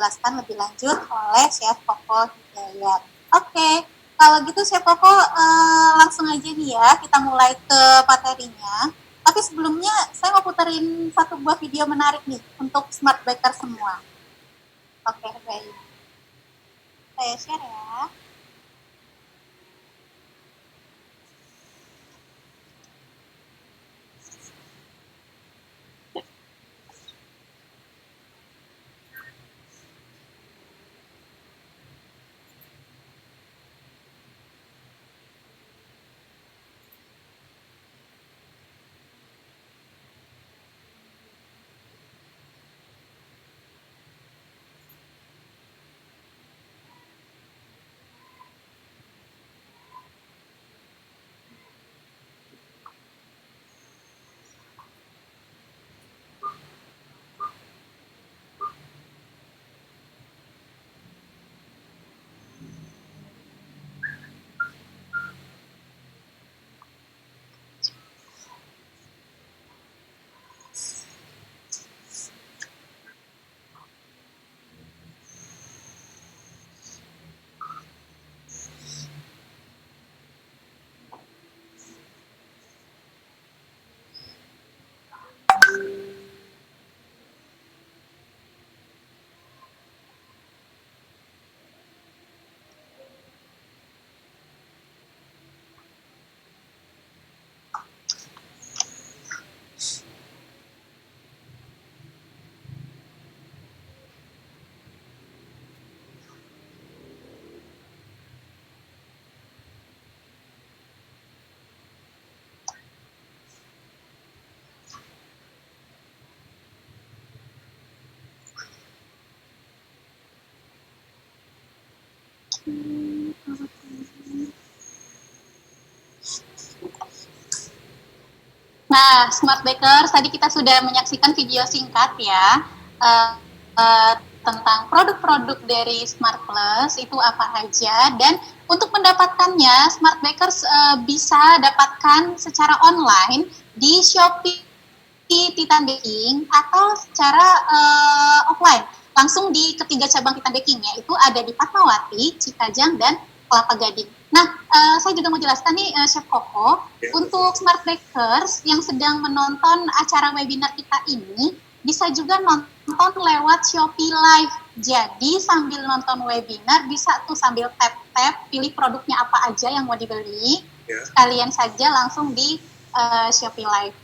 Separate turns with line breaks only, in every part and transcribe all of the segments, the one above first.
dijelaskan lebih lanjut oleh Chef Koko Hidayat. Oke, kalau gitu Chef Koko langsung aja nih ya, kita mulai ke materinya. Tapi sebelumnya saya mau puterin satu buah video menarik nih untuk Smart Baker semua. Oke, baik. Saya share ya. Nah, Smart Bakers, tadi kita sudah menyaksikan video singkat ya uh, tentang produk-produk dari Smart Plus itu apa aja, dan untuk mendapatkannya Smart Bakers bisa dapatkan secara online di Shopee Titan Baking atau secara offline langsung di ketiga cabang Titan Baking, yaitu ada di Fatmawati, Cikajang, dan Kelapa Gading. Nah, saya juga mau jelaskan nih, Chef Koko, untuk Smart Bakers yang sedang menonton acara webinar kita ini, bisa juga nonton lewat Shopee Live. Jadi sambil nonton webinar, bisa tuh sambil tap-tap, pilih produknya apa aja yang mau dibeli, sekalian saja langsung di Shopee Live.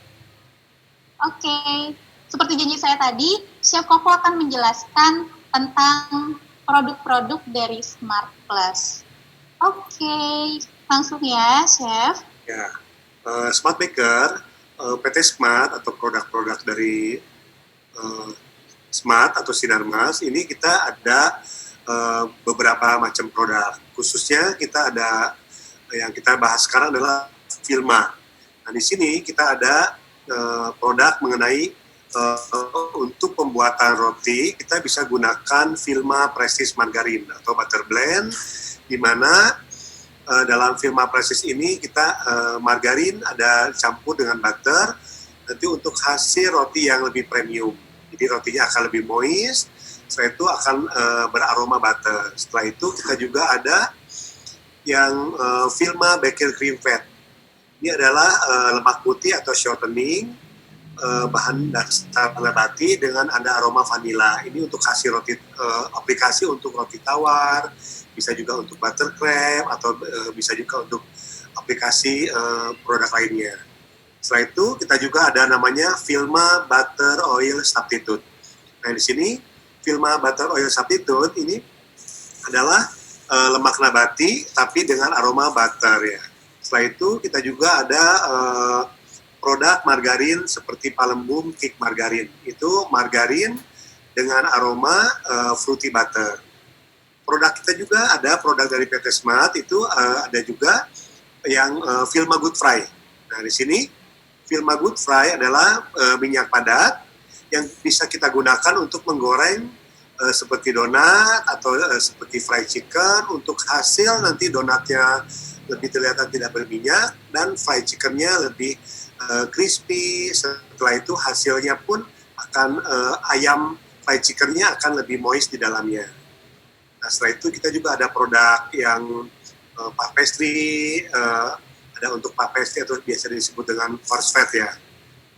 Oke, seperti janji saya tadi, Chef Koko akan menjelaskan tentang produk-produk dari Smart Plus. Oke, langsung ya, Chef.
Ya, Smart Baker, PT Smart atau produk-produk dari Smart atau Sinarmas, ini kita ada beberapa macam produk. Khususnya kita ada yang kita bahas sekarang adalah Filma. Nah, di sini kita ada produk mengenai untuk pembuatan roti, kita bisa gunakan Filma Prestige Margarin atau Butter Blend, di mana dalam Filma Prestige ini kita margarin ada campur dengan butter, nanti untuk hasil roti yang lebih premium. Jadi rotinya akan lebih moist, setelah itu akan beraroma butter. Setelah itu kita juga ada yang Filma Baker Cream Fat. Ini adalah lemak putih atau shortening, bahan dasar nabati dengan ada aroma vanila. Ini untuk hasil roti, aplikasi untuk roti tawar, bisa juga untuk buttercream, atau bisa juga untuk aplikasi produk lainnya. Setelah itu kita juga ada namanya Filma Butter Oil Substitute. Nah, di sini Filma Butter Oil Substitute ini adalah lemak nabati tapi dengan aroma butter ya. Setelah itu kita juga ada produk margarin seperti Palembum Cake Margarin. Itu margarin dengan aroma fruity butter. Produk kita juga ada produk dari PT Smart, itu ada juga yang Filma Good Fry. Nah, di sini Filma Good Fry adalah minyak padat yang bisa kita gunakan untuk menggoreng seperti donat atau seperti fried chicken. Untuk hasil nanti donatnya lebih kelihatan tidak berminyak dan fried chickennya lebih crispy. Setelah itu hasilnya pun akan ayam fried chickennya akan lebih moist di dalamnya. Nah, setelah itu kita juga ada produk yang puff pastry, ada untuk puff pastry atau biasa disebut dengan coarse fat ya.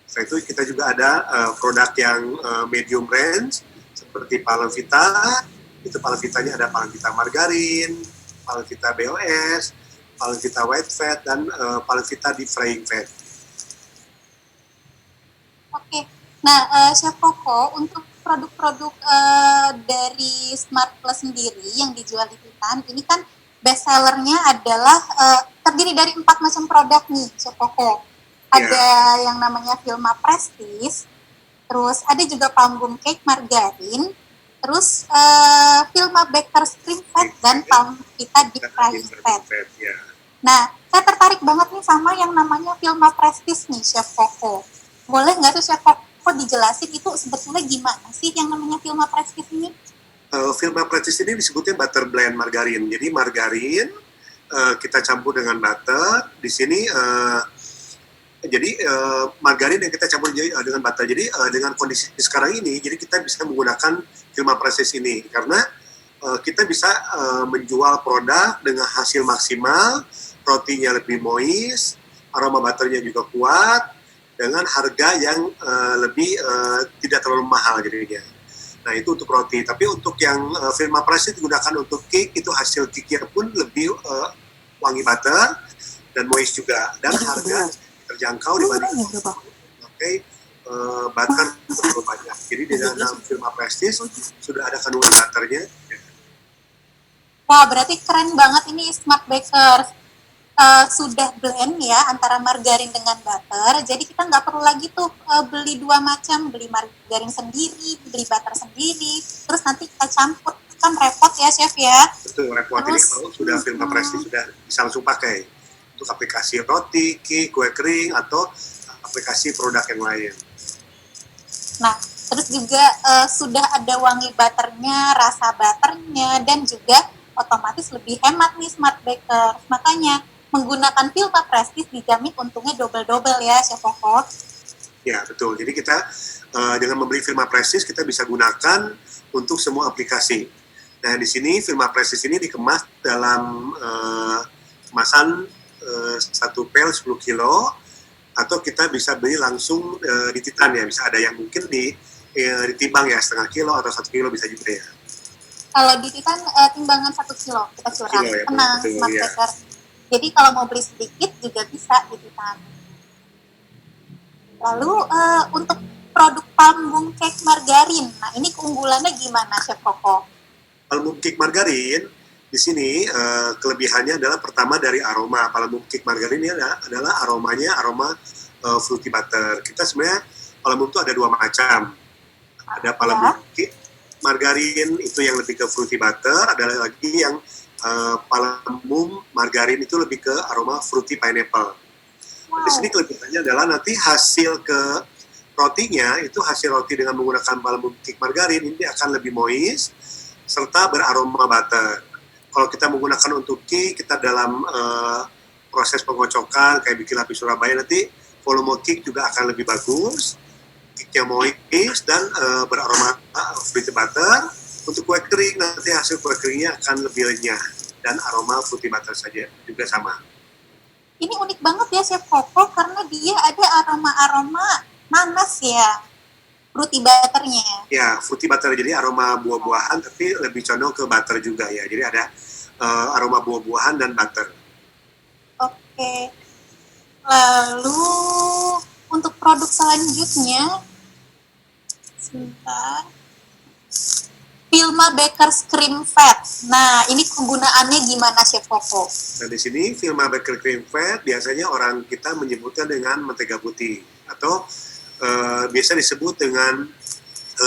Setelah itu kita juga ada produk yang medium range seperti Palemvita. Itu Palemvitanya ada Palemvita margarin, Palemvita BOS, Palemvita white fat, dan Palemvita deep frying fat.
Oke, nah Chef Koko, untuk produk-produk dari Smart Plus sendiri yang dijual di Titan, ini kan best sellernya adalah terdiri dari 4 macam produk nih, Chef Koko. Ada yang namanya Vilma Prestige, terus ada juga Palm Cake Margarin, terus Vilma Baker's Cream Fat, dan Palemvita Deep Frying Fat. Nah, saya tertarik banget nih sama yang namanya Vilma Prestige nih, Chef Koko. Boleh nggak tuh Chef Koko dijelasin itu sebetulnya gimana sih yang namanya Vilma Prestige ini?
Vilma Prestige ini disebutnya butter blend margarin. Jadi margarin kita campur dengan butter. Di sini jadi margarin yang kita campur dengan butter. Jadi dengan kondisi sekarang ini, jadi kita bisa menggunakan Vilma Prestige ini karena kita bisa menjual produk dengan hasil maksimal, rotinya lebih moist, aroma butternya juga kuat, dengan harga yang lebih tidak terlalu mahal jadinya. Nah, itu untuk roti. Tapi untuk yang Vilma Prestige digunakan untuk cake, itu hasil cake-nya pun lebih wangi butter dan moist juga. Dan harga terjangkau dibanding memakai butter terlalu banyak. Jadi di dalam Vilma Prestige sudah ada kandungan butternya.
Wah, berarti keren banget ini Smart Bakers. Sudah blend ya antara margarin dengan butter, jadi kita nggak perlu lagi tuh beli 2 macam, beli margarin sendiri, beli butter sendiri, terus nanti kita campur, kan repot ya Chef ya.
Betul, repot. Terus, ini kalau sudah Vilma Prestige sudah bisa langsung pakai untuk aplikasi roti, cake, kue kering, atau aplikasi produk yang lain.
Nah, terus juga sudah ada wangi butternya, rasa butternya, dan juga otomatis lebih hemat nih Smart Bakers. Makanya menggunakan Vilma Prestige dijamin untungnya double-double ya, Chef Koko.
Ya, betul. Jadi kita dengan membeli Vilma Prestige, kita bisa gunakan untuk semua aplikasi. Nah, di sini Vilma Prestige ini dikemas dalam kemasan 1 pel 10 kilo, atau kita bisa beli langsung di Titan ya. Bisa ada yang mungkin ditimbang ya, setengah kilo atau 1 kilo bisa juga ya.
Kalau di Titan timbangan 1 kilo kita curang,
ya,
tenang Smart Bakers. Jadi kalau mau beli sedikit juga bisa di Titan. Lalu untuk produk Palm Cake Margarin, nah ini keunggulannya gimana Chef Koko?
Palm Cake Margarin di sini kelebihannya adalah pertama dari aroma. Palm Cake Margarin ini adalah aroma fruity butter. Kita sebenarnya Palm itu ada 2 macam. Ada Palm Cake Margarin itu yang lebih ke fruity butter, ada lagi yang Palm margarin itu lebih ke aroma fruity pineapple. Wow. Di sini kelebihannya adalah nanti hasil ke rotinya itu hasil roti dengan menggunakan Palm Cake Margarin ini akan lebih moist serta beraroma butter. Kalau kita menggunakan untuk cake, kita dalam proses pengocokan kayak bikin lapis Surabaya, nanti volume cake juga akan lebih bagus, cake-nya moist dan beraroma fruity butter. Untuk kue kering, nanti hasil kue keringnya akan lebih renyah dan aroma fruity butter saja juga sama.
Ini unik banget ya Chef Koko karena dia ada aroma-aroma nanas ya, fruity butternya.
Ya, fruity butter, jadi aroma buah-buahan tapi lebih condong ke butter juga ya. Jadi ada aroma buah-buahan dan butter.
Oke. Lalu untuk produk selanjutnya, sebentar. Vilma Baker's Cream Fat. Nah, ini penggunaannya gimana Chef Koko?
Nah, di sini Vilma Baker's Cream Fat biasanya orang kita menyebutnya dengan mentega putih atau biasa disebut dengan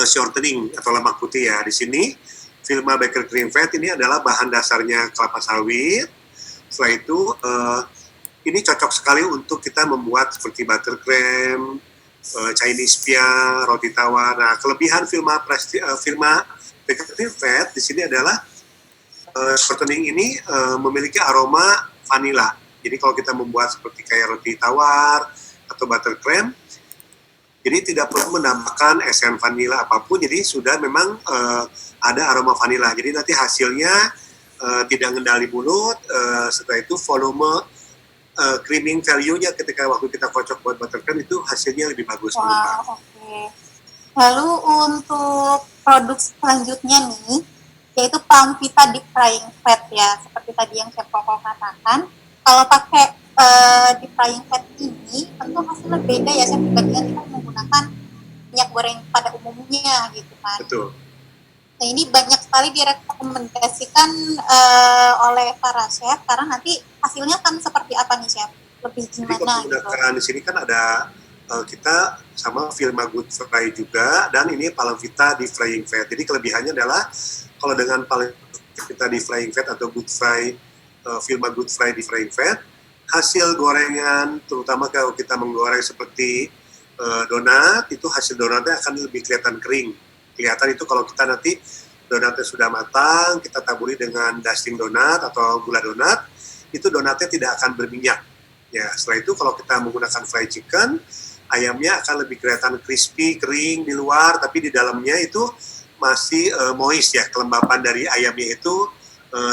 shortening atau lemak putih ya. Di sini Vilma Baker's Cream Fat ini adalah bahan dasarnya kelapa sawit. Setelah itu ini cocok sekali untuk kita membuat seperti buttercream, Chinese pia, roti tawar. Nah, kelebihan Vilma Baker's Cream Fat di sini adalah shortening ini memiliki aroma vanilla. Jadi kalau kita membuat seperti kayak roti tawar atau buttercream, Jadi tidak perlu menambahkan esen vanila apapun, jadi sudah memang ada aroma vanila. Jadi nanti hasilnya tidak ngendali mulut, setelah itu volume creaming value-nya ketika waktu kita kocok buat buttercream itu hasilnya lebih bagus.
Wow, oke. Lalu untuk produk selanjutnya nih, yaitu Palmvita Deep Frying Fat ya, seperti tadi yang Chef Koko katakan. Kalau pakai deep frying fat ini, tentu hasilnya beda ya, Chef, dibandingkan kita menggunakan minyak goreng pada umumnya gitu kan.
Betul.
Nah ini banyak sekali direkomendasikan oleh para chef, karena nanti hasilnya kan seperti apa nih Chef? Lebih gimana
gitu.
gitu?
Di sini kan ada kita sama Vilma Good Fry juga, dan ini Palmvita Deep Frying Fat. Jadi kelebihannya adalah kalau dengan Palmvita Deep Frying Fat atau Good Fry, Vilma Good Fry Deep Frying Fat, hasil gorengan, terutama kalau kita menggoreng seperti donat, itu hasil donatnya akan lebih kelihatan kering. Kelihatan itu kalau kita nanti donatnya sudah matang, kita taburi dengan dusting donat atau gula donat, itu donatnya tidak akan berminyak. Ya, setelah itu kalau kita menggunakan fried chicken, ayamnya akan lebih kelihatan crispy, kering di luar, tapi di dalamnya itu masih moist ya, kelembapan dari ayamnya itu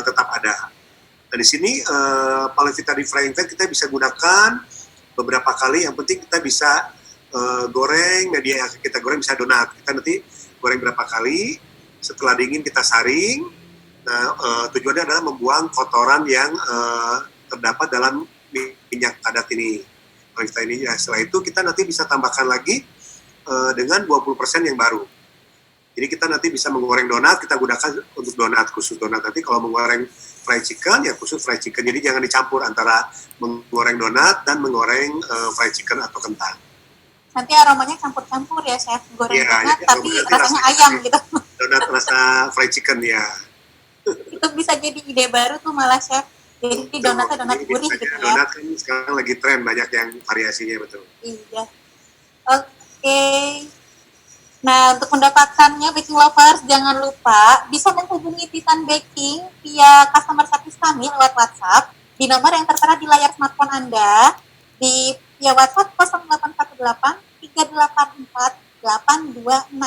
tetap ada. Nah di sini Palmvita Deep Frying Fat kita bisa gunakan beberapa kali, yang penting kita bisa goreng, media yang kita goreng bisa donat. Kita nanti goreng berapa kali, setelah dingin kita saring. Nah tujuannya adalah membuang kotoran yang terdapat dalam minyak padat ini. Palmvita ini ya, setelah itu kita nanti bisa tambahkan lagi dengan 20% yang baru. Jadi kita nanti bisa menggoreng donat, kita gunakan untuk donat, khusus donat. Nanti kalau menggoreng fried chicken, ya khusus fried chicken. Jadi jangan dicampur antara menggoreng donat dan menggoreng fried chicken atau kentang.
Nanti aromanya campur-campur ya Chef, goreng donat ya, tapi rasanya ayam gitu.
Donat rasa fried chicken ya.
Itu bisa jadi ide baru tuh malah Chef. Jadi donatnya donat gurih gitu ya.
Donat kan sekarang lagi tren, banyak yang variasinya, betul.
Iya. Oke. Nah, untuk mendapatkannya Baking Lovers, jangan lupa bisa menghubungi Titan Baking via customer service kami lewat WhatsApp di nomor yang tertera di layar smartphone Anda, di via WhatsApp 0818 384 826.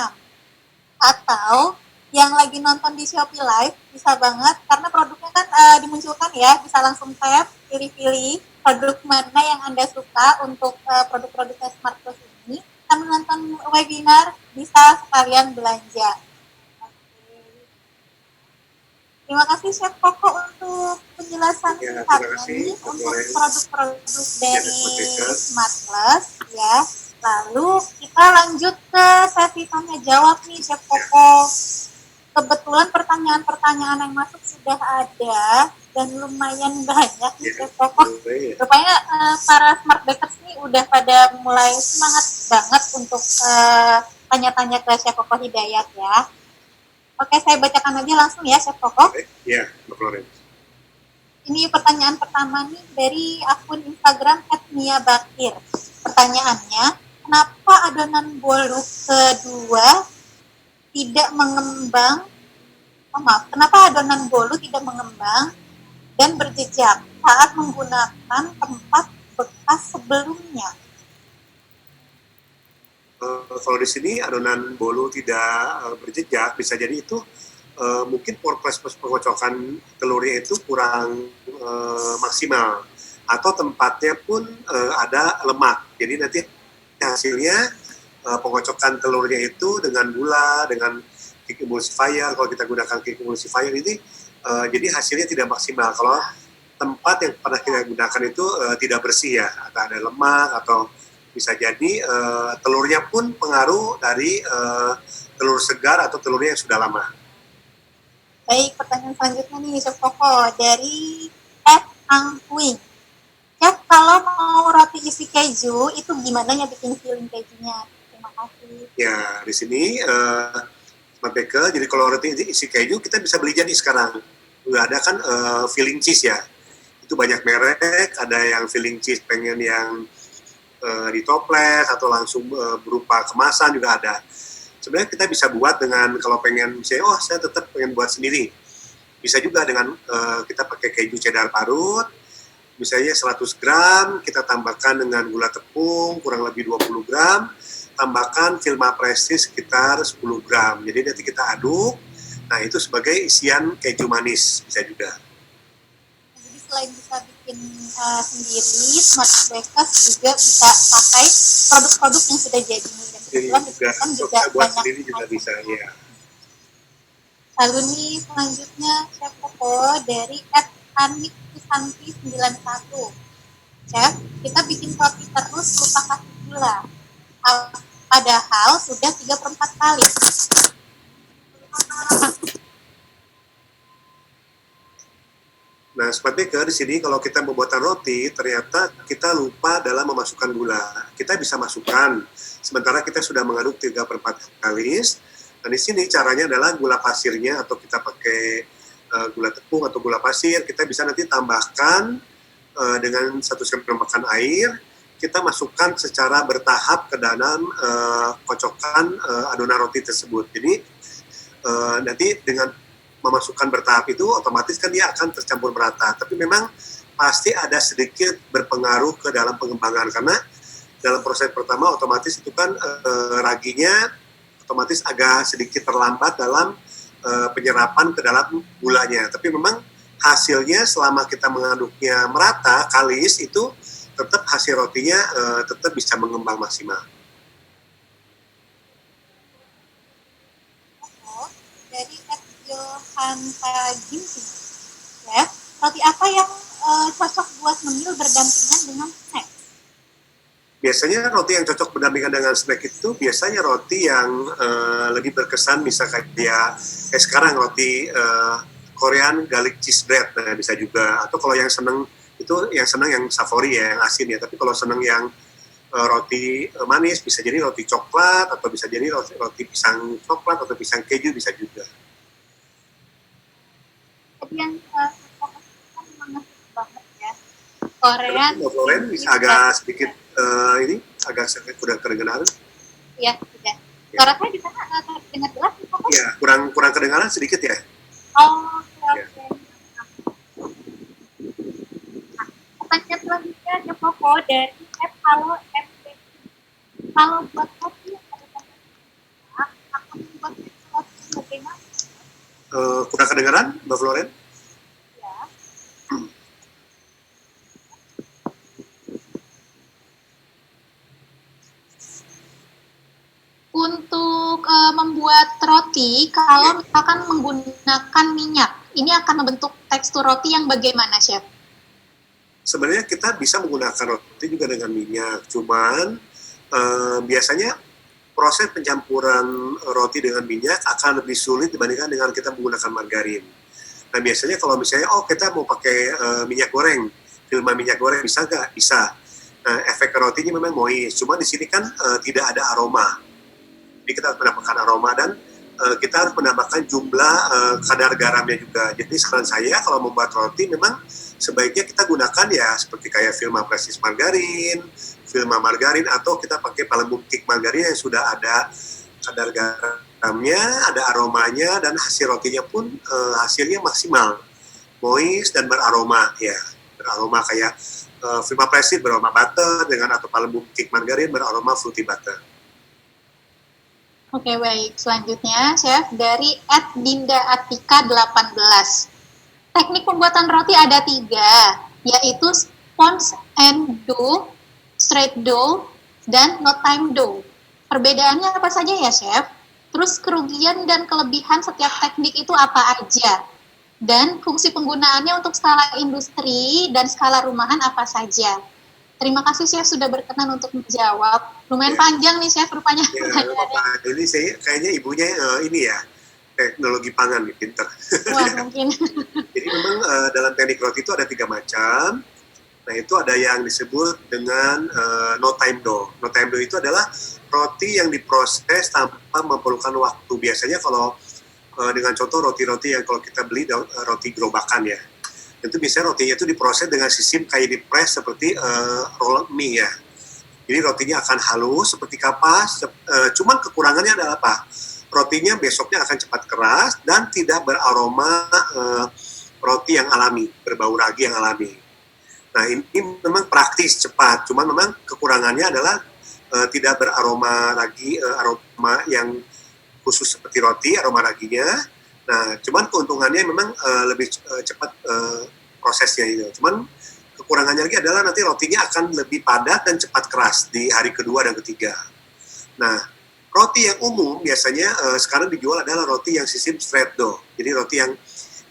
Atau yang lagi nonton di Shopee Live bisa banget, karena produknya kan dimunculkan ya, bisa langsung tap, pilih-pilih produk mana yang Anda suka untuk produk-produknya Smart Plus ini. Sambil nonton webinar bisa sekalian belanja. Oke. Terima kasih Chef Koko untuk penjelasan singkatnya nih untuk produk-produk dari Smart Plus ya. Lalu kita lanjut ke sesi tanya jawab nih Chef Koko. Kebetulan pertanyaan-pertanyaan yang masuk sudah ada dan lumayan banyak nih Chef Koko. Rupanya para Smart Bakers ini udah pada mulai semangat banget untuk tanya-tanya ke Chef Koko Hidayat ya. Oke, saya bacakan aja langsung ya Chef Koko.
Iya, Mbak Florence.
Ini pertanyaan pertama nih dari akun Instagram @nia_bakir. Pertanyaannya, kenapa adonan bolu kedua tidak mengembang, kenapa adonan bolu tidak mengembang dan berjejak saat menggunakan tempat bekas sebelumnya?
Kalau di sini adonan bolu tidak berjejak, bisa jadi itu mungkin proses pengocokan telurnya itu kurang maksimal, atau tempatnya pun ada lemak. Jadi nanti hasilnya pengocokan telurnya itu dengan gula, dengan cake emulsifier. Kalau kita gunakan cake emulsifier ini, jadi hasilnya tidak maksimal. Kalau tempat yang pernah kita gunakan itu tidak bersih ya, atau ada lemak, atau bisa jadi telurnya pun pengaruh dari telur segar atau telurnya yang sudah lama.
Baik, pertanyaan selanjutnya nih Chef Koko dari @angwing. Chef, kalau mau roti isi keju itu gimana ya bikin filling kejunya? Terima kasih.
Ya, di sini Smart Baker, jadi kalau roti isi keju kita bisa beli jadi sekarang. Udah ada kan filling cheese ya. Itu banyak merek, ada yang filling cheese pengen yang di toples atau langsung berupa kemasan juga ada. Sebenarnya kita bisa buat dengan, kalau pengen misalnya, saya tetap pengen buat sendiri. Bisa juga dengan kita pakai keju cheddar parut, misalnya 100 gram, kita tambahkan dengan gula tepung kurang lebih 20 gram, tambahkan Vilma Prestige sekitar 10 gram. Jadi nanti kita aduk. Nah, itu sebagai isian keju manis bisa juga.
Jadi selain bisa bikin sendiri, Smart Bakers juga bisa pakai produk-produk yang sudah jadi. Dan kebetulan juga
buat
banyak
sendiri juga bisa, ya.
Lalu nih selanjutnya Chef Koko dari @anik91. Chef, kita bikin roti terus lupa kasih gula. Padahal sudah 3/4 kali.
Nah, Smart Baker di sini kalau kita membuat roti, ternyata kita lupa dalam memasukkan gula. Kita bisa masukkan, sementara kita sudah mengaduk 3/4 kali. Dan di sini caranya adalah gula pasirnya, atau kita pakai gula tepung atau gula pasir, kita bisa nanti tambahkan dengan 1 sendok makan air, kita masukkan secara bertahap ke dalam kocokan adonan roti tersebut. Jadi nanti dengan memasukkan bertahap itu, otomatis kan dia akan tercampur merata. Tapi memang pasti ada sedikit berpengaruh ke dalam pengembangan, karena dalam proses pertama otomatis itu kan raginya otomatis agak sedikit terlambat dalam penyerapan ke dalam gulanya. Tapi memang hasilnya selama kita mengaduknya merata, kalis, itu tetap hasil rotinya tetap bisa mengembang maksimal.
Dari Johansa Ginting, Chef, roti apa yang cocok buat ngemil berdampingan dengan snack?
Biasanya roti yang cocok berdampingan dengan snack itu biasanya roti yang lebih berkesan, misalkan dia sekarang roti Korean garlic cheese bread, nah bisa juga. Atau kalau yang seneng itu yang savory ya, yang asin ya. Tapi kalau seneng yang roti manis, bisa jadi roti coklat, atau bisa jadi roti pisang coklat atau pisang keju, bisa juga.
Yang kan memang banget ya. Korean
bisa agak sedikit ini agak sedikit kurang kedengaran.
Iya, sudah. Suara saya di sana terdengar jelas?
Iya, kurang kedengaran sedikit ya.
Oh, oke. Pertanyaan selanjutnya ke Koko dari Halo MP. Kalau buat kopi akan membuat sesuatu bagaimana?
Kurang kedengaran, Mbak Floren?
Ya. Untuk membuat roti, kalau misalkan menggunakan minyak, ini akan membentuk tekstur roti yang bagaimana, Chef?
Sebenarnya kita bisa menggunakan roti juga dengan minyak, cuman biasanya proses pencampuran roti dengan minyak akan lebih sulit dibandingkan dengan kita menggunakan margarin. Nah, biasanya kalau misalnya, kita mau pakai minyak goreng, Vilma minyak goreng, bisa nggak? Bisa. Nah, efek rotinya memang moist, cuma di sini kan tidak ada aroma. Jadi kita harus mendapatkan aroma, dan kita harus menambahkan jumlah kadar garamnya juga. Jadi saran saya kalau membuat roti memang sebaiknya kita gunakan ya seperti kayak Vilma Prestige margarin, Vilma margarin, atau kita pakai Palembung Thick margarin yang sudah ada kadar garamnya, ada aromanya, dan hasil rotinya pun hasilnya maksimal, moist dan beraroma ya. Beraroma kayak Vilma Prestige beraroma butter, dengan atau Palembung Thick margarin beraroma fruity butter.
Oke, baik. Selanjutnya, Chef, dari @dinda_atika18. Teknik pembuatan roti ada 3, yaitu sponge and dough, straight dough, dan no time dough. Perbedaannya apa saja ya, Chef? Terus kerugian dan kelebihan setiap teknik itu apa aja? Dan fungsi penggunaannya untuk skala industri dan skala rumahan apa saja? Terima kasih Chef sudah berkenan untuk menjawab. Lumayan panjang nih Chef rupanya.
Ini saya kayaknya ibunya ini ya, teknologi pangan nih, pinter.
Wah, mungkin.
Jadi memang dalam teknik roti itu ada 3 macam. Nah, itu ada yang disebut dengan no time dough. No time dough itu adalah roti yang diproses tanpa memerlukan waktu. Biasanya kalau dengan contoh roti-roti yang kalau kita beli roti gerobakan ya, itu biasanya rotinya itu diproses dengan sistem kayak di press seperti roll mie ya. Jadi rotinya akan halus seperti kapas, cuman kekurangannya adalah apa? Rotinya besoknya akan cepat keras dan tidak beraroma roti yang alami, berbau ragi yang alami. Nah, ini memang praktis, cepat, cuman memang kekurangannya adalah tidak beraroma lagi, aroma yang khusus seperti roti, aroma raginya. Nah, cuman keuntungannya memang lebih cepat prosesnya itu. Cuman kekurangannya lagi adalah nanti rotinya akan lebih padat dan cepat keras di hari kedua dan ketiga. Nah, roti yang umum biasanya sekarang dijual adalah roti yang sistem straight dough. Jadi roti yang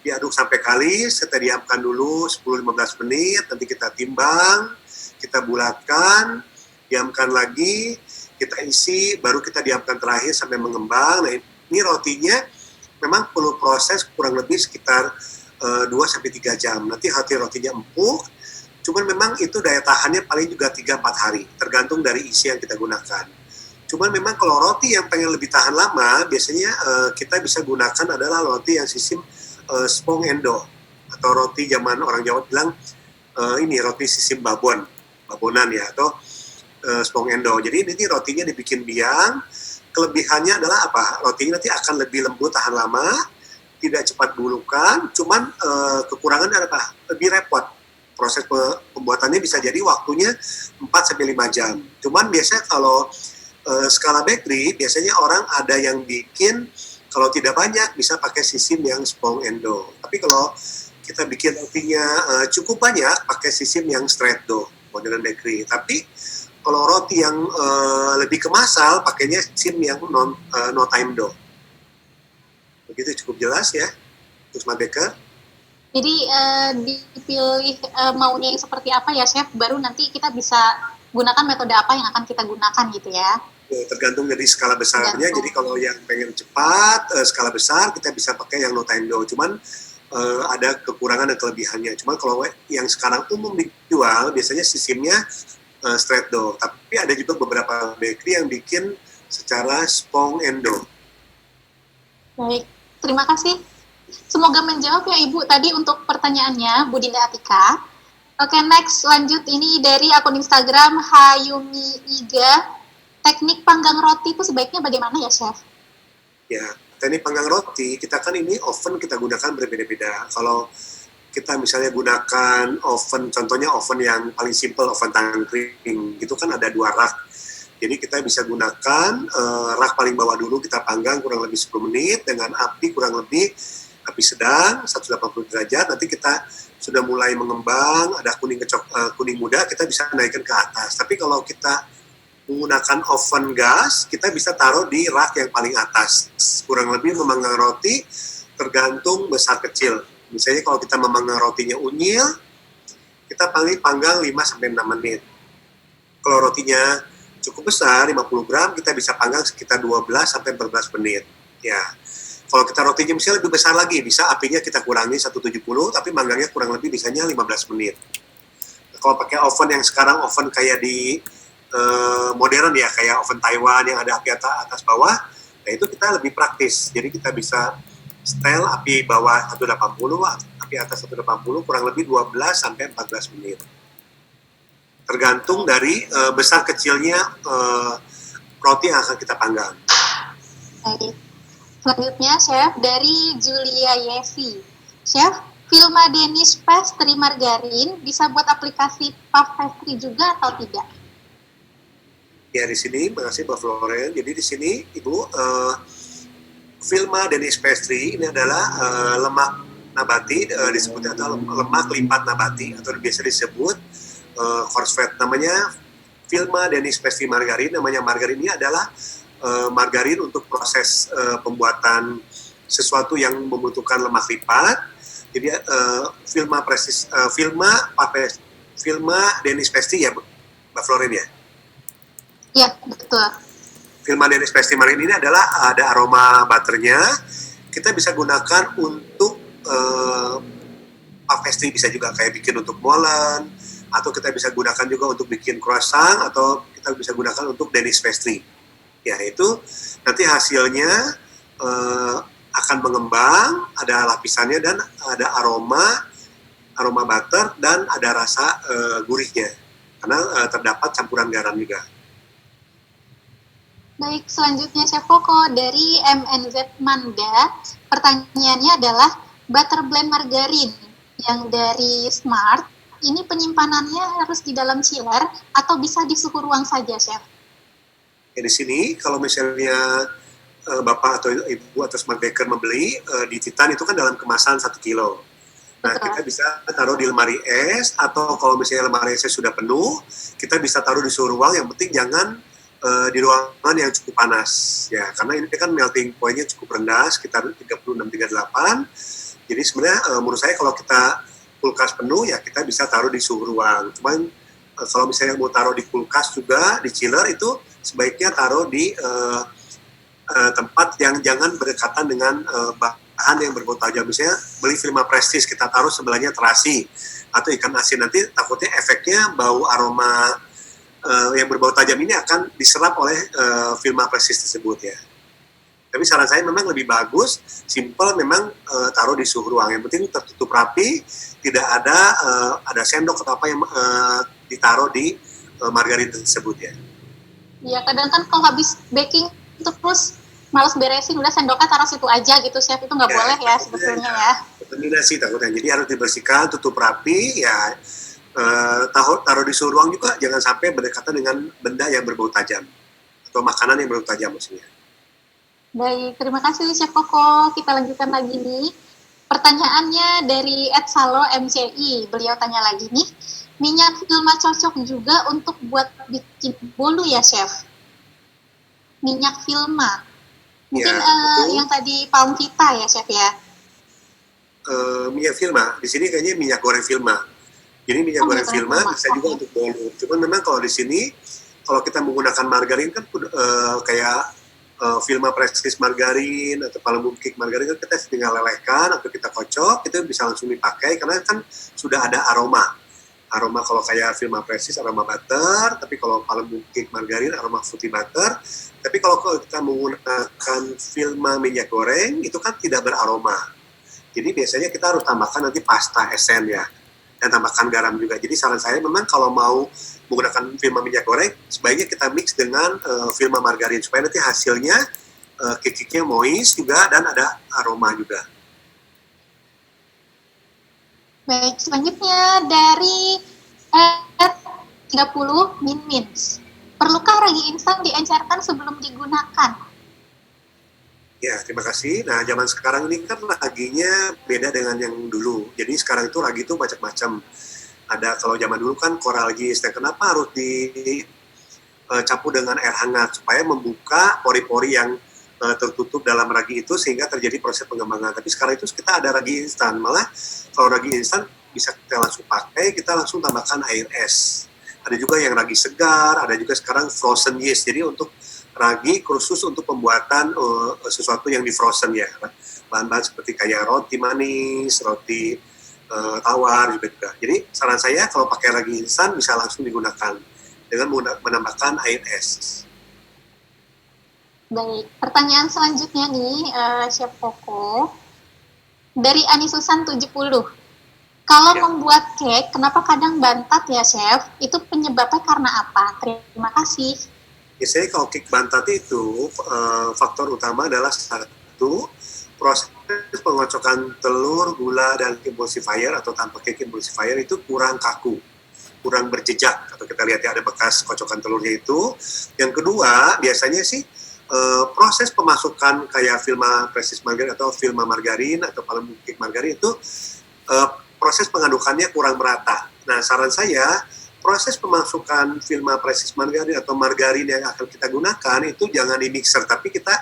diaduk sampai kalis, kita diamkan dulu 10-15 menit, nanti kita timbang, kita bulatkan, diamkan lagi, kita isi, baru kita diamkan terakhir sampai mengembang. Nah, ini rotinya memang perlu proses kurang lebih sekitar 2-3 jam. Nanti hati rotinya empuk, cuman memang itu daya tahannya paling juga 3-4 hari, tergantung dari isi yang kita gunakan. Cuman memang kalau roti yang pengen lebih tahan lama, biasanya kita bisa gunakan adalah roti yang sistem spong endo, atau roti zaman orang Jawa bilang ini roti sistem babonan ya, atau spong endo. Jadi ini rotinya dibikin biang. Kelebihannya adalah apa? Rotinya nanti akan lebih lembut, tahan lama, tidak cepat bulukan. Cuman kekurangan adalah apa? Lebih repot. Proses pembuatannya bisa jadi waktunya 4-5 jam. Cuman biasanya kalau skala bakery, biasanya orang ada yang bikin, kalau tidak banyak bisa pakai sistem yang spong endo. Tapi kalau kita bikin rotinya cukup banyak, pakai sistem yang straight dough, modern bakery. Tapi kalau roti yang lebih kemasal, pakainya sistem yang no time dough. Begitu, cukup jelas ya, untuk smart baker.
Jadi dipilih maunya yang seperti apa ya Chef, baru nanti kita bisa gunakan metode apa yang akan kita gunakan gitu ya.
Tergantung dari skala besarnya. Jadi kalau yang pengen cepat, skala besar, kita bisa pakai yang no time dough. Cuman ada kekurangan dan kelebihannya. Cuman kalau yang sekarang umum dijual, biasanya sistemnya straight dough. Tapi ada juga beberapa bakery yang bikin secara spong endo.
Baik, terima kasih. Semoga menjawab ya Ibu tadi untuk pertanyaannya Bu Dinda Atika. Oke, next lanjut ini dari akun Instagram Hayumi Iga. Teknik panggang roti itu sebaiknya bagaimana ya, Chef?
Ya, teknik panggang roti, kita kan ini oven kita gunakan berbeda-beda. Kalau kita misalnya gunakan oven, contohnya oven yang paling simple, oven tangkring, itu kan ada 2 rak. Jadi kita bisa gunakan rak paling bawah dulu, kita panggang kurang lebih 10 menit dengan api kurang lebih api sedang, 180 derajat. Nanti kita sudah mulai mengembang, ada kuning muda, kita bisa naikkan ke atas. Tapi kalau kita menggunakan oven gas, kita bisa taruh di rak yang paling atas. Kurang lebih memanggang roti tergantung besar kecil. Misalnya kalau kita memanggang rotinya unyil, kita panggang 5-6 menit. Kalau rotinya cukup besar, 50 gram, kita bisa panggang sekitar 12-14 menit. Ya. Kalau kita rotinya misalnya lebih besar lagi, bisa apinya kita kurangi 170, tapi manggangnya kurang lebih bisanya 15 menit. Kalau pakai oven yang sekarang oven kayak di modern ya, kayak oven Taiwan yang ada api atas bawah, nah itu kita lebih praktis. Jadi kita bisa setel api bawah 180, api atas 180 kurang lebih 12-14 menit. Tergantung dari besar kecilnya roti yang akan kita panggang.
Baik. Selanjutnya, Chef, dari Julia Yevi. Chef, Vilma Denis Pastry Margarin bisa buat aplikasi puff pastry juga atau tidak?
Ya, di sini, makasih Mbak Floren. Jadi di sini, Ibu, Vilma Denis Pastry ini adalah lemak nabati, disebutnya adalah lemak lipat nabati, atau biasa disebut coarse fat. Namanya Vilma Denis Pastry Margarin. Namanya margarin ini adalah margarin untuk proses pembuatan sesuatu yang membutuhkan lemak lipat. Jadi Vilma Denis Pastry ya, Mbak Floren ya?
Ya, betul.
Vilma Denis Pastry Margarin ini adalah ada aroma butternya. Kita bisa gunakan untuk puff pastry, bisa juga kayak bikin untuk molen, atau kita bisa gunakan juga untuk bikin croissant, atau kita bisa gunakan untuk Denis Pastry. Ya, itu nanti hasilnya akan mengembang, ada lapisannya dan ada aroma butter dan ada rasa gurihnya karena terdapat campuran garam juga.
Baik, selanjutnya Chef Koko dari MNZ Manda. Pertanyaannya adalah butter blend margarin yang dari Smart, ini penyimpanannya harus di dalam chiller atau bisa di suhu ruang saja, Chef?
Ya, di sini kalau misalnya Bapak atau Ibu atau smart baker membeli di Titan itu kan dalam kemasan 1 kilo. Nah,
Betul.
kita bisa taruh di lemari es, atau kalau misalnya lemari esnya sudah penuh, kita bisa taruh di suhu ruang, yang penting jangan di ruangan yang cukup panas. Ya, karena ini kan melting point-nya cukup rendah, sekitar 36-38. Jadi sebenarnya menurut saya kalau kita kulkas penuh, ya kita bisa taruh di suhu ruang. Cuman kalau misalnya mau taruh di kulkas juga, di chiller itu sebaiknya taruh di tempat yang jangan berdekatan dengan bahan yang berbau tajam. Misalnya beli Vilma Prestige, kita taruh sebelahnya terasi atau ikan asin, nanti takutnya efeknya bau aroma yang berbau tajam ini akan diserap oleh Vilma Prestige tersebut ya. Tapi saran saya memang lebih bagus, simple memang taruh di suhu ruang. Yang penting tertutup rapi, tidak ada sendok atau apa yang ditaruh di margarin tersebut ya.
Ya kadang kan kalau habis baking terus males beresin, udah sendoknya taruh situ aja gitu, chef. Itu nggak boleh ya sebetulnya ya.
Kontaminasi takutnya, jadi harus dibersihkan, tutup rapi ya. Taruh di suhu ruang juga, jangan sampai berdekatan dengan benda yang berbau tajam atau makanan yang berbau tajam maksudnya.
Baik, terima kasih Chef Koko. Kita lanjutkan lagi nih. Pertanyaannya dari Ed Salo MCI. Beliau tanya lagi nih, minyak Vilma cocok juga untuk buat bikin bolu ya Chef? Minyak Vilma. Mungkin
Ya,
yang tadi Palm Vita ya Chef ya?
Minyak Vilma, di sini kayaknya minyak goreng Vilma. Jadi minyak goreng Vilma bisa juga untuk bolu. Cuman memang kalau di sini, kalau kita menggunakan margarin kan kayak Vilma Prestige margarin atau Palembang Cake margarin, kan kita tinggal lelehkan atau kita kocok, itu bisa langsung dipakai karena kan sudah ada aroma. Aroma kalau kayak Vilma Prestige aroma butter, tapi kalau Palembang Cake margarin aroma fruity butter. Tapi kalau kita menggunakan Vilma minyak goreng itu kan tidak beraroma. Jadi biasanya kita harus tambahkan nanti pasta esen ya, dan tambahkan garam juga. Jadi saran saya memang kalau mau menggunakan Vilma minyak goreng, sebaiknya kita mix dengan Vilma margarin supaya nanti hasilnya cake-nya moist juga dan ada aroma juga.
Baik, selanjutnya dari 30 Min-Mins. Perlukah ragi instan diencerkan sebelum digunakan?
Ya, terima kasih. Nah, zaman sekarang ini kan raginya beda dengan yang dulu. Jadi sekarang itu ragi itu macam-macam. Ada, kalau zaman dulu kan coral yeast. Nah, kenapa harus dicampur dengan air hangat supaya membuka pori-pori yang tertutup dalam ragi itu sehingga terjadi proses pengembangan. Tapi sekarang itu kita ada ragi instan. Malah kalau ragi instan bisa kita langsung pakai, kita langsung tambahkan air es. Ada juga yang ragi segar, ada juga sekarang frozen yeast. Jadi untuk ragi khusus untuk pembuatan sesuatu yang di frozen ya. Bahan-bahan seperti kayak roti manis, roti tawar juga. Jadi saran saya kalau pakai ragi instan bisa langsung digunakan dengan menambahkan air es.
Baik, pertanyaan selanjutnya nih Chef Koko dari Anisusan 70. Kalau membuat cake, kenapa kadang bantat ya Chef? Itu penyebabnya karena apa? Terima kasih.
Biasanya kalau cake bantat itu faktor utama adalah satu, proses pengocokan telur, gula, dan emulsifier atau tanpa cake emulsifier itu kurang kaku, kurang berjejak, atau kita lihat ya ada bekas kocokan telurnya itu. Yang kedua, biasanya sih proses pemasukan kayak Vilma Prestige margarin atau Vilma margarin atau Palembang Cake margarin itu proses pengadukannya kurang merata. Nah, saran saya proses pemasukan Vilma Prestige margarin atau margarin yang akan kita gunakan itu jangan di mixer, tapi kita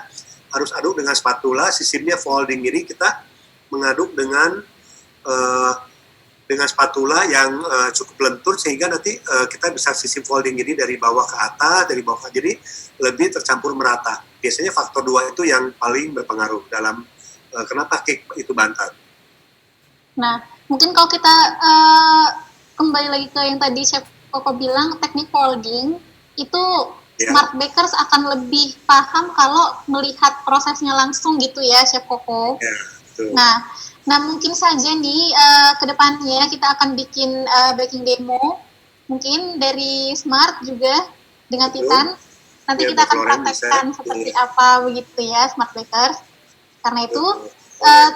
harus aduk dengan spatula, sistemnya folding. Jadi kita mengaduk dengan spatula yang cukup lentur sehingga nanti kita bisa sistem folding, jadi dari bawah ke atas, dari bawah ke, jadi lebih tercampur merata. Biasanya faktor 2 itu yang paling berpengaruh dalam kenapa cake itu bantat.
Nah, mungkin kalau kita kembali lagi ke yang tadi Chef Koko bilang, teknik folding itu smart bakers akan lebih paham kalau melihat prosesnya langsung gitu ya Chef Koko.
Betul.
Nah mungkin saja nih ke depannya kita akan bikin baking demo mungkin dari Smart juga dengan Titan. Nanti kita akan praktekkan seperti apa begitu ya Smart Bakers. Karena itu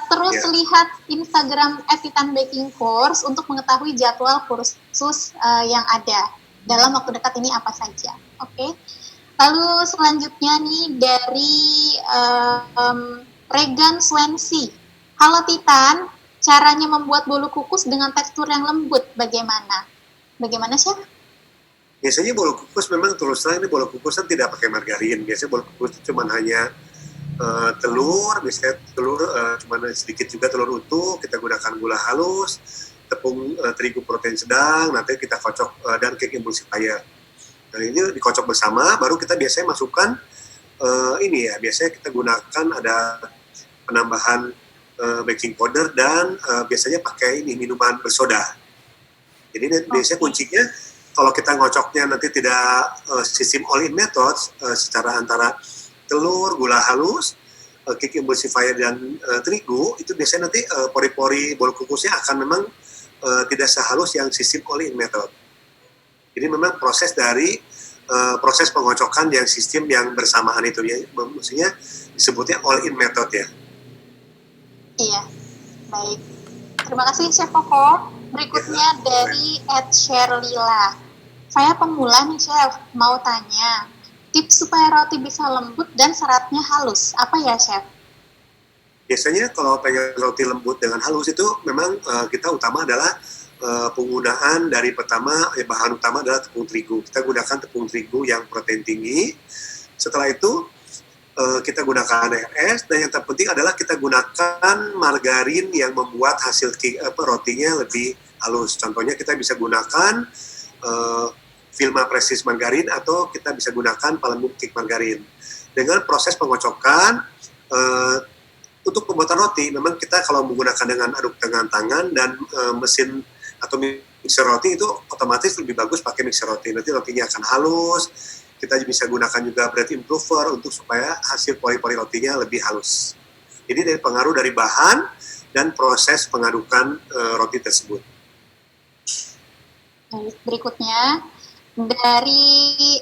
terus lihat Instagram @Titan Baking Course untuk mengetahui jadwal kursus yang ada dalam waktu dekat ini apa saja. Oke. Lalu selanjutnya nih dari Regan Swansea. Halo Titan, caranya membuat bolu kukus dengan tekstur yang lembut bagaimana? Bagaimana Chef?
Biasanya bolu kukus memang terus terang ini bolu kukus kan tidak pakai margarin. Biasanya bolu kukus itu cuma hanya telur, misalnya telur cuma sedikit juga telur utuh, kita gunakan gula halus, tepung terigu protein sedang, nanti kita kocok dan cake emulsifier. Nah ini dikocok bersama, baru kita biasanya masukkan ini ya, biasanya kita gunakan ada penambahan baking powder dan biasanya pakai ini minuman bersoda. Jadi biasanya kuncinya kalau kita ngocoknya nanti tidak sistem all in method secara antara telur, gula halus, cake emulsifier dan terigu, itu biasanya nanti pori-pori bolu kukusnya akan memang tidak sehalus yang sistem all in method. Jadi memang proses dari proses pengocokan yang sistem yang bersamaan itu ya, maksudnya disebutnya all in method ya.
Iya, baik. Terima kasih Chef Koko. Berikutnya dari @sherlila. Saya pemula nih Chef, mau tanya tips supaya roti bisa lembut dan seratnya halus. Apa ya Chef?
Biasanya kalau pengen roti lembut dengan halus itu memang kita utama adalah penggunaan dari pertama bahan utama adalah tepung terigu. Kita gunakan tepung terigu yang protein tinggi. Setelah itu kita gunakan RS dan yang terpenting adalah kita gunakan margarin yang membuat hasil rotinya lebih halus. Contohnya kita bisa gunakan Vilma Prestige margarin atau kita bisa gunakan Palembung cake margarin. Dengan proses pengocokan untuk pembuatan roti memang kita kalau menggunakan dengan aduk dengan tangan dan mesin atau mixer roti itu otomatis lebih bagus pakai mixer roti. Nanti rotinya akan halus. Kita bisa gunakan juga bread improver untuk supaya hasil pori-pori rotinya lebih halus. Jadi dari pengaruh dari bahan dan proses pengadukan roti tersebut.
Berikutnya dari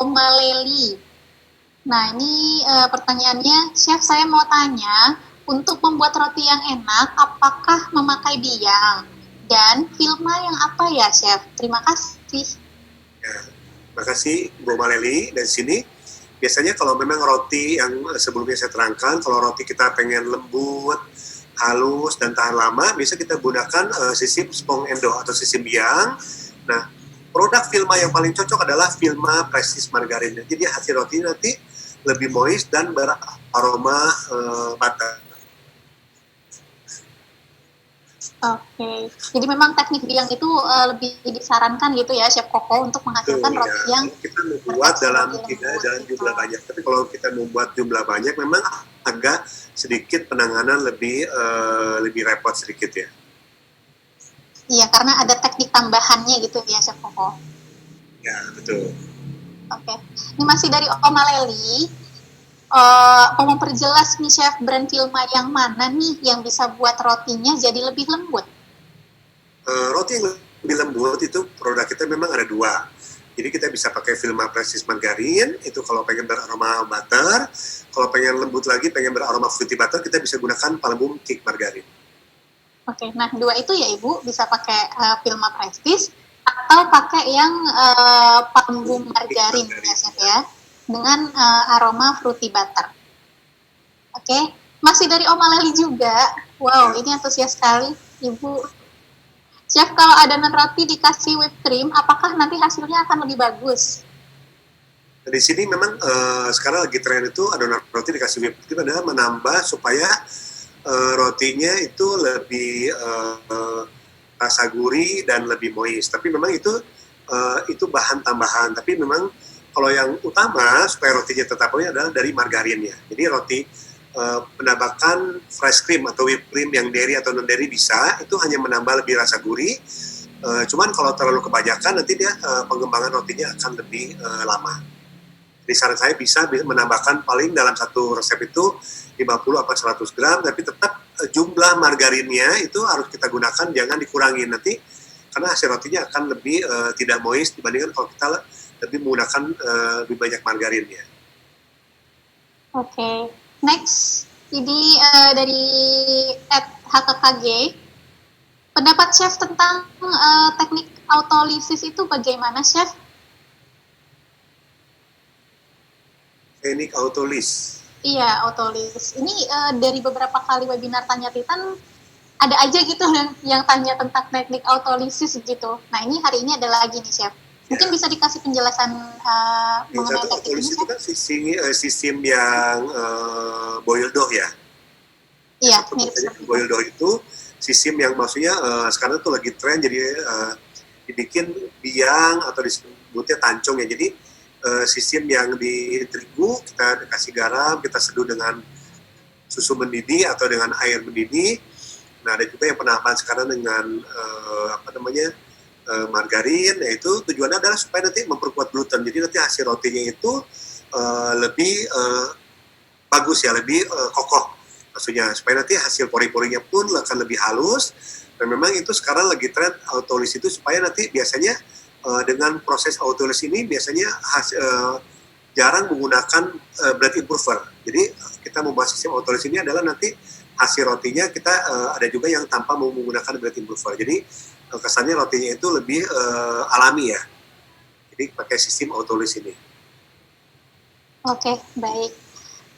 @omaleli. Nah ini pertanyaannya, Chef saya mau tanya, untuk membuat roti yang enak, apakah memakai biang? Dan Vilma yang apa ya Chef? Terima kasih.
Ya, terima kasih Bu Maleli. Dari sini biasanya kalau memang roti yang sebelumnya saya terangkan, kalau roti kita pengen lembut, halus dan tahan lama, bisa kita gunakan sistem spong endo atau sistem biang. Nah, produk Vilma yang paling cocok adalah Vilma Prestige margarin. Jadi hasil roti nanti lebih moist dan beraroma butter.
Oke, jadi memang teknik biang itu lebih disarankan gitu ya Chef Koko untuk menghasilkan roti yang
kita membuat dalam jumlah banyak. Tapi kalau kita membuat jumlah banyak, memang agak sedikit penanganan lebih repot sedikit ya.
Iya, karena ada teknik tambahannya gitu ya Chef Koko.
Ya betul.
Oke, ini masih dari Oma Leli. Mau memperjelas nih Chef, brand Vilma yang mana nih yang bisa buat rotinya jadi lebih lembut?
Roti yang lebih lembut itu produk kita memang ada dua. Jadi kita bisa pakai Vilma Prestige margarin, itu kalau pengen beraroma butter. Kalau pengen lembut lagi, pengen beraroma fruity butter, kita bisa gunakan Palembung cake margarin.
Oke, nah dua itu ya Ibu, bisa pakai Vilma Prestige atau pakai yang Palembung margarin ya Chef ya, dengan aroma fruity butter. Oke, masih dari Oma Leli juga. Wow, ini antusias sekali Ibu. Chef, kalau adonan roti dikasih whipped cream, apakah nanti hasilnya akan lebih bagus?
Di sini memang sekarang lagi tren itu adonan roti dikasih whipped cream adalah menambah supaya rotinya itu lebih rasa gurih dan lebih moist. Tapi memang itu bahan tambahan. Tapi memang kalau yang utama supaya rotinya tetap moist adalah dari margarinnya. Jadi roti menambahkan fresh cream atau whipped cream yang dairy atau non dairy bisa, itu hanya menambah lebih rasa gurih. Cuman kalau terlalu kebanyakan nanti dia pengembangan rotinya akan lebih lama. Jadi saran saya bisa menambahkan paling dalam satu resep itu 50 atau 100 gram, tapi tetap jumlah margarinnya itu harus kita gunakan, jangan dikurangi nanti, karena hasil rotinya akan lebih tidak moist dibandingkan kalau kita lebih menggunakan lebih banyak margarinnya.
Oke, next, ini dari @hkkg. Pendapat Chef tentang teknik autolisis itu bagaimana Chef?
teknik autolis.
Iya, autolis. Ini dari beberapa kali webinar Tanya Titan, ada aja gitu yang tanya tentang teknik autolisis gitu. Nah, ini hari ini ada lagi nih, Chef. Mungkin
Ya.
bisa dikasih penjelasan
Yang
mengenai
satu
teknik ini,
autolis itu
Chef?
kan sistem yang boil dough ya. Yang
Iya,
satu
mirip
biasanya
seperti itu.
boil dough itu sistem yang maksudnya sekarang tuh lagi tren, jadi dibikin biang atau disebutnya tancung ya. Jadi sistem yang di terigu kita kasih garam, kita seduh dengan susu mendidih atau dengan air mendidih. Nah, ada juga yang penambahan sekarang dengan margarin, yaitu tujuannya adalah supaya nanti memperkuat gluten. Jadi nanti hasil rotinya itu lebih bagus ya, lebih kokoh. Maksudnya supaya nanti hasil pori-porinya pun akan lebih halus. Dan memang itu sekarang lagi tren autolis itu supaya nanti biasanya dengan proses autolis ini biasanya jarang menggunakan bread improver. Jadi kita membahas sistem autolis ini adalah nanti hasil rotinya kita ada juga yang tanpa menggunakan bread improver. Jadi kesannya rotinya itu lebih alami ya. Jadi pakai sistem autolis ini.
Oke, baik.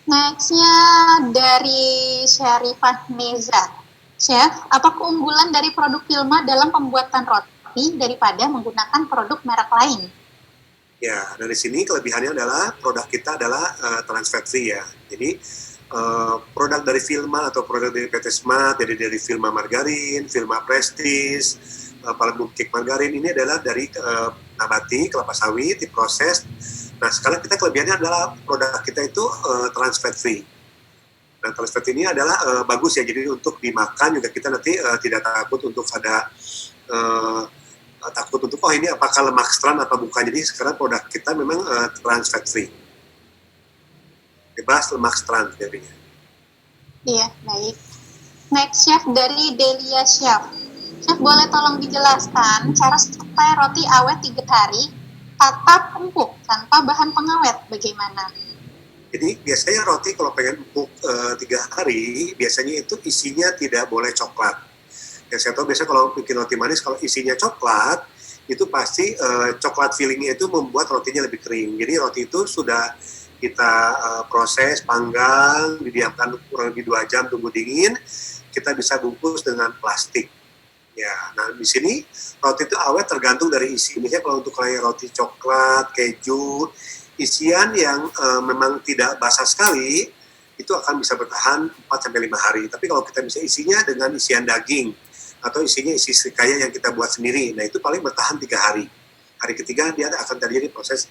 Nextnya dari Syarifah Neza. Chef, apa keunggulan dari produk Vilma dalam pembuatan roti daripada menggunakan produk merek lain?
Ya, dari sini kelebihannya adalah produk kita adalah trans fat free ya. Jadi produk dari Vilma atau produk dari PT Smart, jadi dari Vilma Margarin, Vilma Prestige, Palembang Cake Margarin ini adalah dari nabati, kelapa sawit, diproses. Nah, sekarang kita kelebihannya adalah produk kita itu trans fat free. Nah, trans fat ini adalah bagus ya, jadi untuk dimakan juga kita nanti tidak takut untuk ada takut untuk ini apakah lemak trans atau bukan. Jadi sekarang produk kita memang trans fat free, bebas lemak trans jadinya.
Iya, baik. Next, Chef dari Delia Chef. Chef, boleh tolong dijelaskan cara supaya roti awet 3 hari tetap empuk tanpa bahan pengawet bagaimana?
Jadi biasanya roti kalau pengen empuk 3 hari, biasanya itu isinya tidak boleh coklat. Yang saya tahu biasanya kalau bikin roti manis, kalau isinya coklat, itu pasti coklat fillingnya itu membuat rotinya lebih kering. Jadi roti itu sudah kita proses, panggang, didiamkan kurang lebih 2 jam, tunggu dingin, kita bisa bungkus dengan plastik. Ya, nah di sini roti itu awet tergantung dari isi. Misalnya kalau untuk kayak roti coklat, keju, isian yang memang tidak basah sekali, itu akan bisa bertahan 4-5 hari. Tapi kalau kita bisa isinya dengan isian daging, atau isinya isi serikaya yang kita buat sendiri, nah itu paling bertahan 3 hari. Hari ketiga dia akan terjadi proses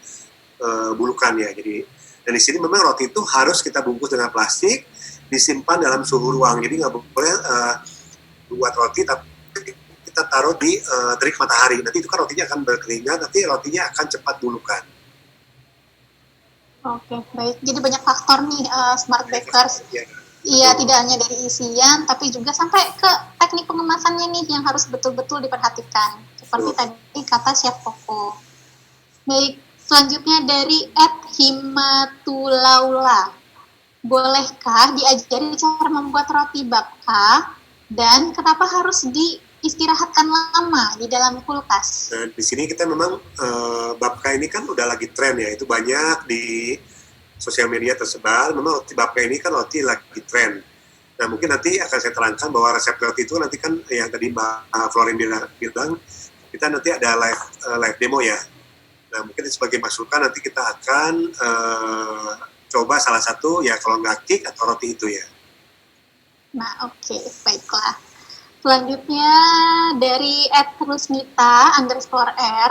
bulukan ya. Jadi, dan di sini memang roti itu harus kita bungkus dengan plastik, disimpan dalam suhu ruang. Jadi nggak boleh buat roti tapi kita taruh di terik matahari. Nanti itu kan rotinya akan berkeringat, nanti rotinya akan cepat bulukan.
Oke, baik. Jadi banyak faktor nih Smart Bakers.
Ya.
Iya, tidak hanya dari isian, tapi juga sampai ke teknik pengemasannya nih yang harus betul-betul diperhatikan. Seperti tadi kata Chef Koko. Baik, selanjutnya dari @himatulaula. Bolehkah diajari cara membuat roti babka dan kenapa harus diistirahatkan lama di dalam kulkas?
Nah, di sini kita memang babka ini kan udah lagi tren ya, itu banyak di sosial media tersebar. Memang roti babka ini kan roti lagi tren. Nah, mungkin nanti akan saya terangkan bahwa resep roti itu nanti kan yang tadi Mbak Florin bilang, kita nanti ada live demo ya. Nah, mungkin sebagai masukan nanti kita akan coba salah satu ya, kalau nggak cake atau roti itu ya.
Nah, oke, baiklah. Selanjutnya dari @rusmita_r,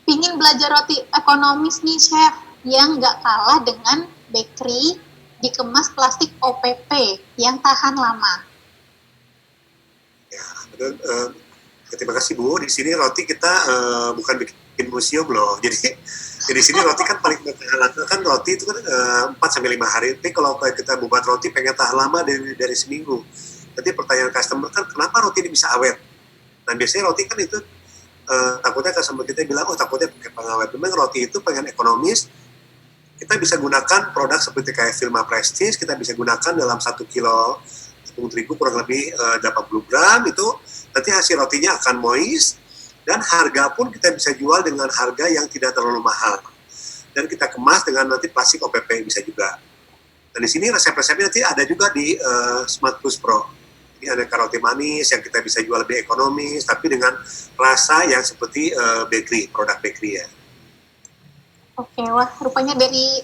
pingin belajar roti ekonomis nih Chef, yang nggak kalah dengan bakery dikemas plastik OPP yang tahan lama.
Ya, betul. Terima kasih Bu. Di sini roti kita bukan bikin museum loh. Jadi di sini roti kan paling tahan lama kan, roti itu kan 4-5 hari. Tapi kalau kita buat roti pengen tahan lama dari seminggu. Nanti pertanyaan customer kan, kenapa roti ini bisa awet? Nah, biasanya roti kan itu takutnya customer kita bilang, oh takutnya pakai pengawet. Memang roti itu pengen ekonomis. Kita bisa gunakan produk seperti kayak Vilma Prestige, kita bisa gunakan dalam 1 kilo tepung terigu kurang lebih 80 gram, itu nanti hasil rotinya akan moist, dan harga pun kita bisa jual dengan harga yang tidak terlalu mahal. dan kita kemas dengan nanti plastik OPP bisa juga. Dan di sini resep-resepnya nanti ada juga di Smart Plus Pro. Ini aneka roti manis yang kita bisa jual lebih ekonomis, tapi dengan rasa yang seperti bakery, produk bakery ya.
Oke, wah rupanya dari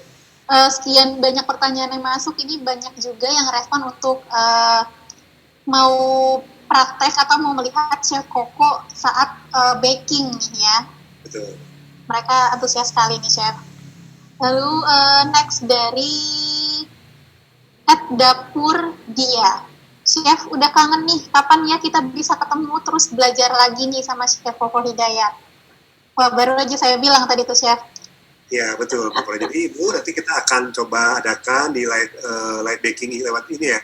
sekian banyak pertanyaan yang masuk, ini banyak juga yang respon untuk mau praktek atau mau melihat Chef Koko saat baking nih ya.
Betul.
Mereka antusias sekali nih Chef. Lalu next dari @dapur dia. Chef, udah kangen nih, kapan ya kita bisa ketemu terus belajar lagi nih sama Chef Koko Hidayat? Wah, baru aja saya bilang tadi tuh Chef.
Ya betul Pak Pro. Jadi Ibu nanti kita akan coba adakan di live baking lewat ini ya.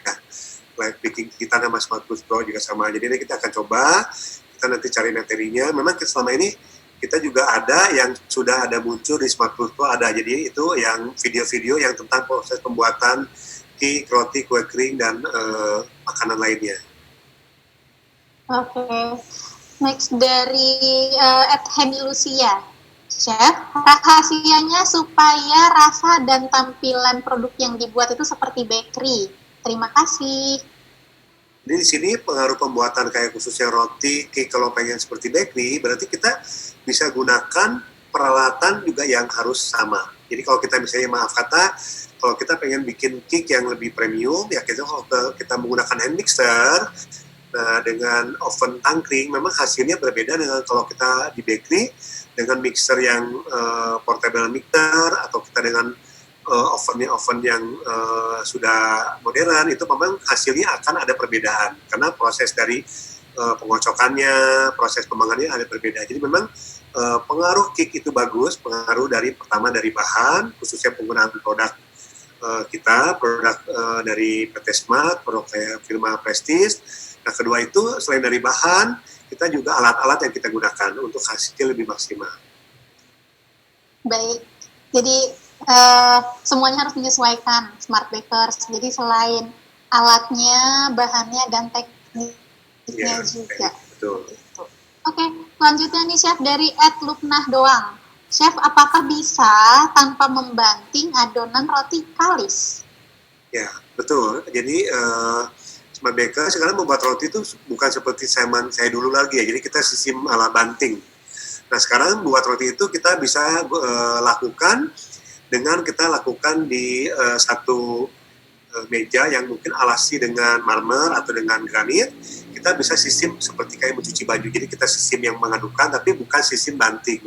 Live baking kita nama Smart Plus Pro juga sama. Jadi ini kita akan coba, kita nanti cari materinya. Memang selama ini kita juga ada yang sudah ada muncul di Smart Plus Pro ada. Jadi itu yang video-video yang tentang proses pembuatan cake, roti, kue kering, dan makanan lainnya.
Oke. Next dari Henny Lucia. Chef, rahasianya supaya rasa dan tampilan produk yang dibuat itu seperti bakery. Terima kasih.
Jadi di sini pengaruh pembuatan kayak khususnya roti, cake kalau pengen seperti bakery, berarti kita bisa gunakan peralatan juga yang harus sama. Jadi kalau kita misalnya maaf kata, kalau kita pengen bikin cake yang lebih premium, ya kita menggunakan hand mixer, nah dengan oven tangkring, memang hasilnya berbeda dengan kalau kita di bakery, dengan mixer yang portable mixer, atau kita dengan oven yang sudah modern, itu memang hasilnya akan ada perbedaan karena proses dari pengocokannya, proses pembangunannya ada berbeda. Jadi memang pengaruh cake itu bagus, pengaruh dari pertama dari bahan, khususnya penggunaan produk kita, produk dari PT Smart, produk kayak firma Prestige. Nah kedua itu selain dari bahan, kita juga alat-alat yang kita gunakan untuk hasilnya lebih maksimal.
Baik, jadi semuanya harus menyesuaikan Smart Bakers. Jadi selain alatnya, bahannya, dan tekniknya juga.
Betul.
Gitu. Oke, selanjutnya nih Chef dari @lupnah doang. Chef, apakah bisa tanpa membanting adonan roti kalis?
Ya, betul. Jadi Smart Baker sekarang membuat roti itu bukan seperti zaman saya dulu lagi ya. Jadi kita sistem ala banting. Nah sekarang buat roti itu kita bisa lakukan dengan kita lakukan di satu meja yang mungkin alasi dengan marmer atau dengan granit. Kita bisa sistem seperti kayak mencuci baju. Jadi kita sistem yang mengadukan tapi bukan sistem banting.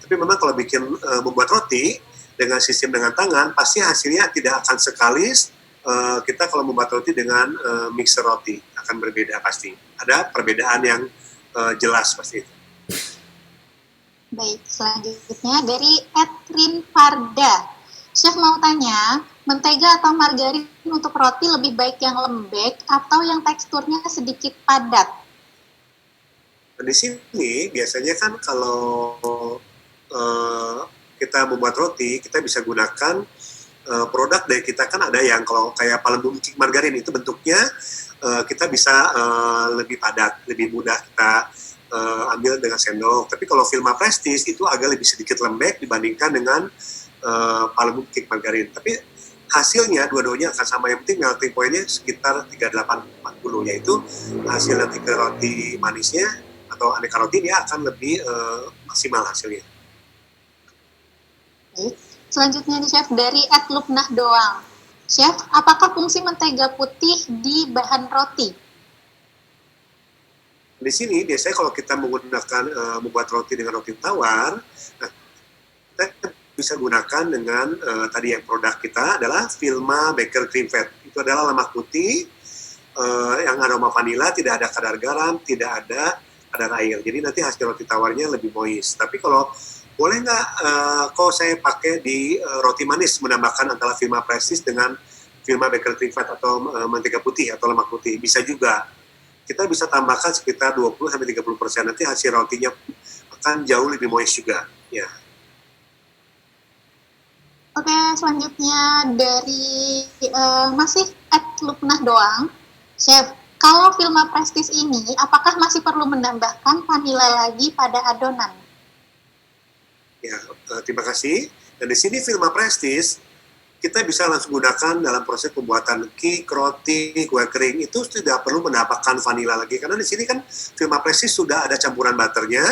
Tapi memang kalau bikin membuat roti dengan sistem dengan tangan, pasti hasilnya tidak akan sekalis kita kalau membuat roti dengan mixer roti, akan berbeda pasti. Ada perbedaan yang jelas pasti itu.
Baik, selanjutnya dari Edrin Farda. Chef mau tanya, mentega atau margarin untuk roti lebih baik yang lembek atau yang teksturnya sedikit padat?
Nah, di sini biasanya kan kalau kita membuat roti, kita bisa gunakan produk dari kita kan ada yang kalau kayak Palembang cake margarin itu bentuknya kita bisa lebih padat, lebih mudah kita ambil dengan sendok. Tapi kalau Vilma Prestige itu agak lebih sedikit lembek dibandingkan dengan Palembang cake margarin. Tapi hasilnya dua-duanya akan sama. Yang penting melting point-nya sekitar 38-40, yaitu hasil nanti ke roti manisnya atau aneka roti dia akan lebih maksimal hasilnya.
Selanjutnya nih Chef dari @lupnah doang. Chef, apakah fungsi mentega putih di bahan roti?
Di sini biasanya kalau kita menggunakan membuat roti dengan roti tawar, nah, kita bisa gunakan dengan tadi yang produk kita adalah Vilma Baker Cream Fat. Itu adalah lemak putih yang aroma vanila, tidak ada kadar garam, tidak ada kadar air. Jadi nanti hasil roti tawarnya lebih moist. Tapi kalau boleh nggak kalau saya pakai di roti manis menambahkan antara Vilma Prestige dengan Vilma Baker Cream Fat atau mentega putih atau lemak putih? Bisa juga. Kita bisa tambahkan sekitar 20-30%, nanti hasil rotinya akan jauh lebih moist juga. Ya.
Oke, selanjutnya dari masih @lupnah doang. Chef, kalau Vilma Prestige ini, apakah masih perlu menambahkan vanila lagi pada adonan?
Ya, terima kasih. Dan di sini Vilma Prestige kita bisa langsung gunakan dalam proses pembuatan cake, roti, kue kering. Itu tidak perlu menambahkan vanila lagi, karena di sini kan Vilma Prestige sudah ada campuran butternya,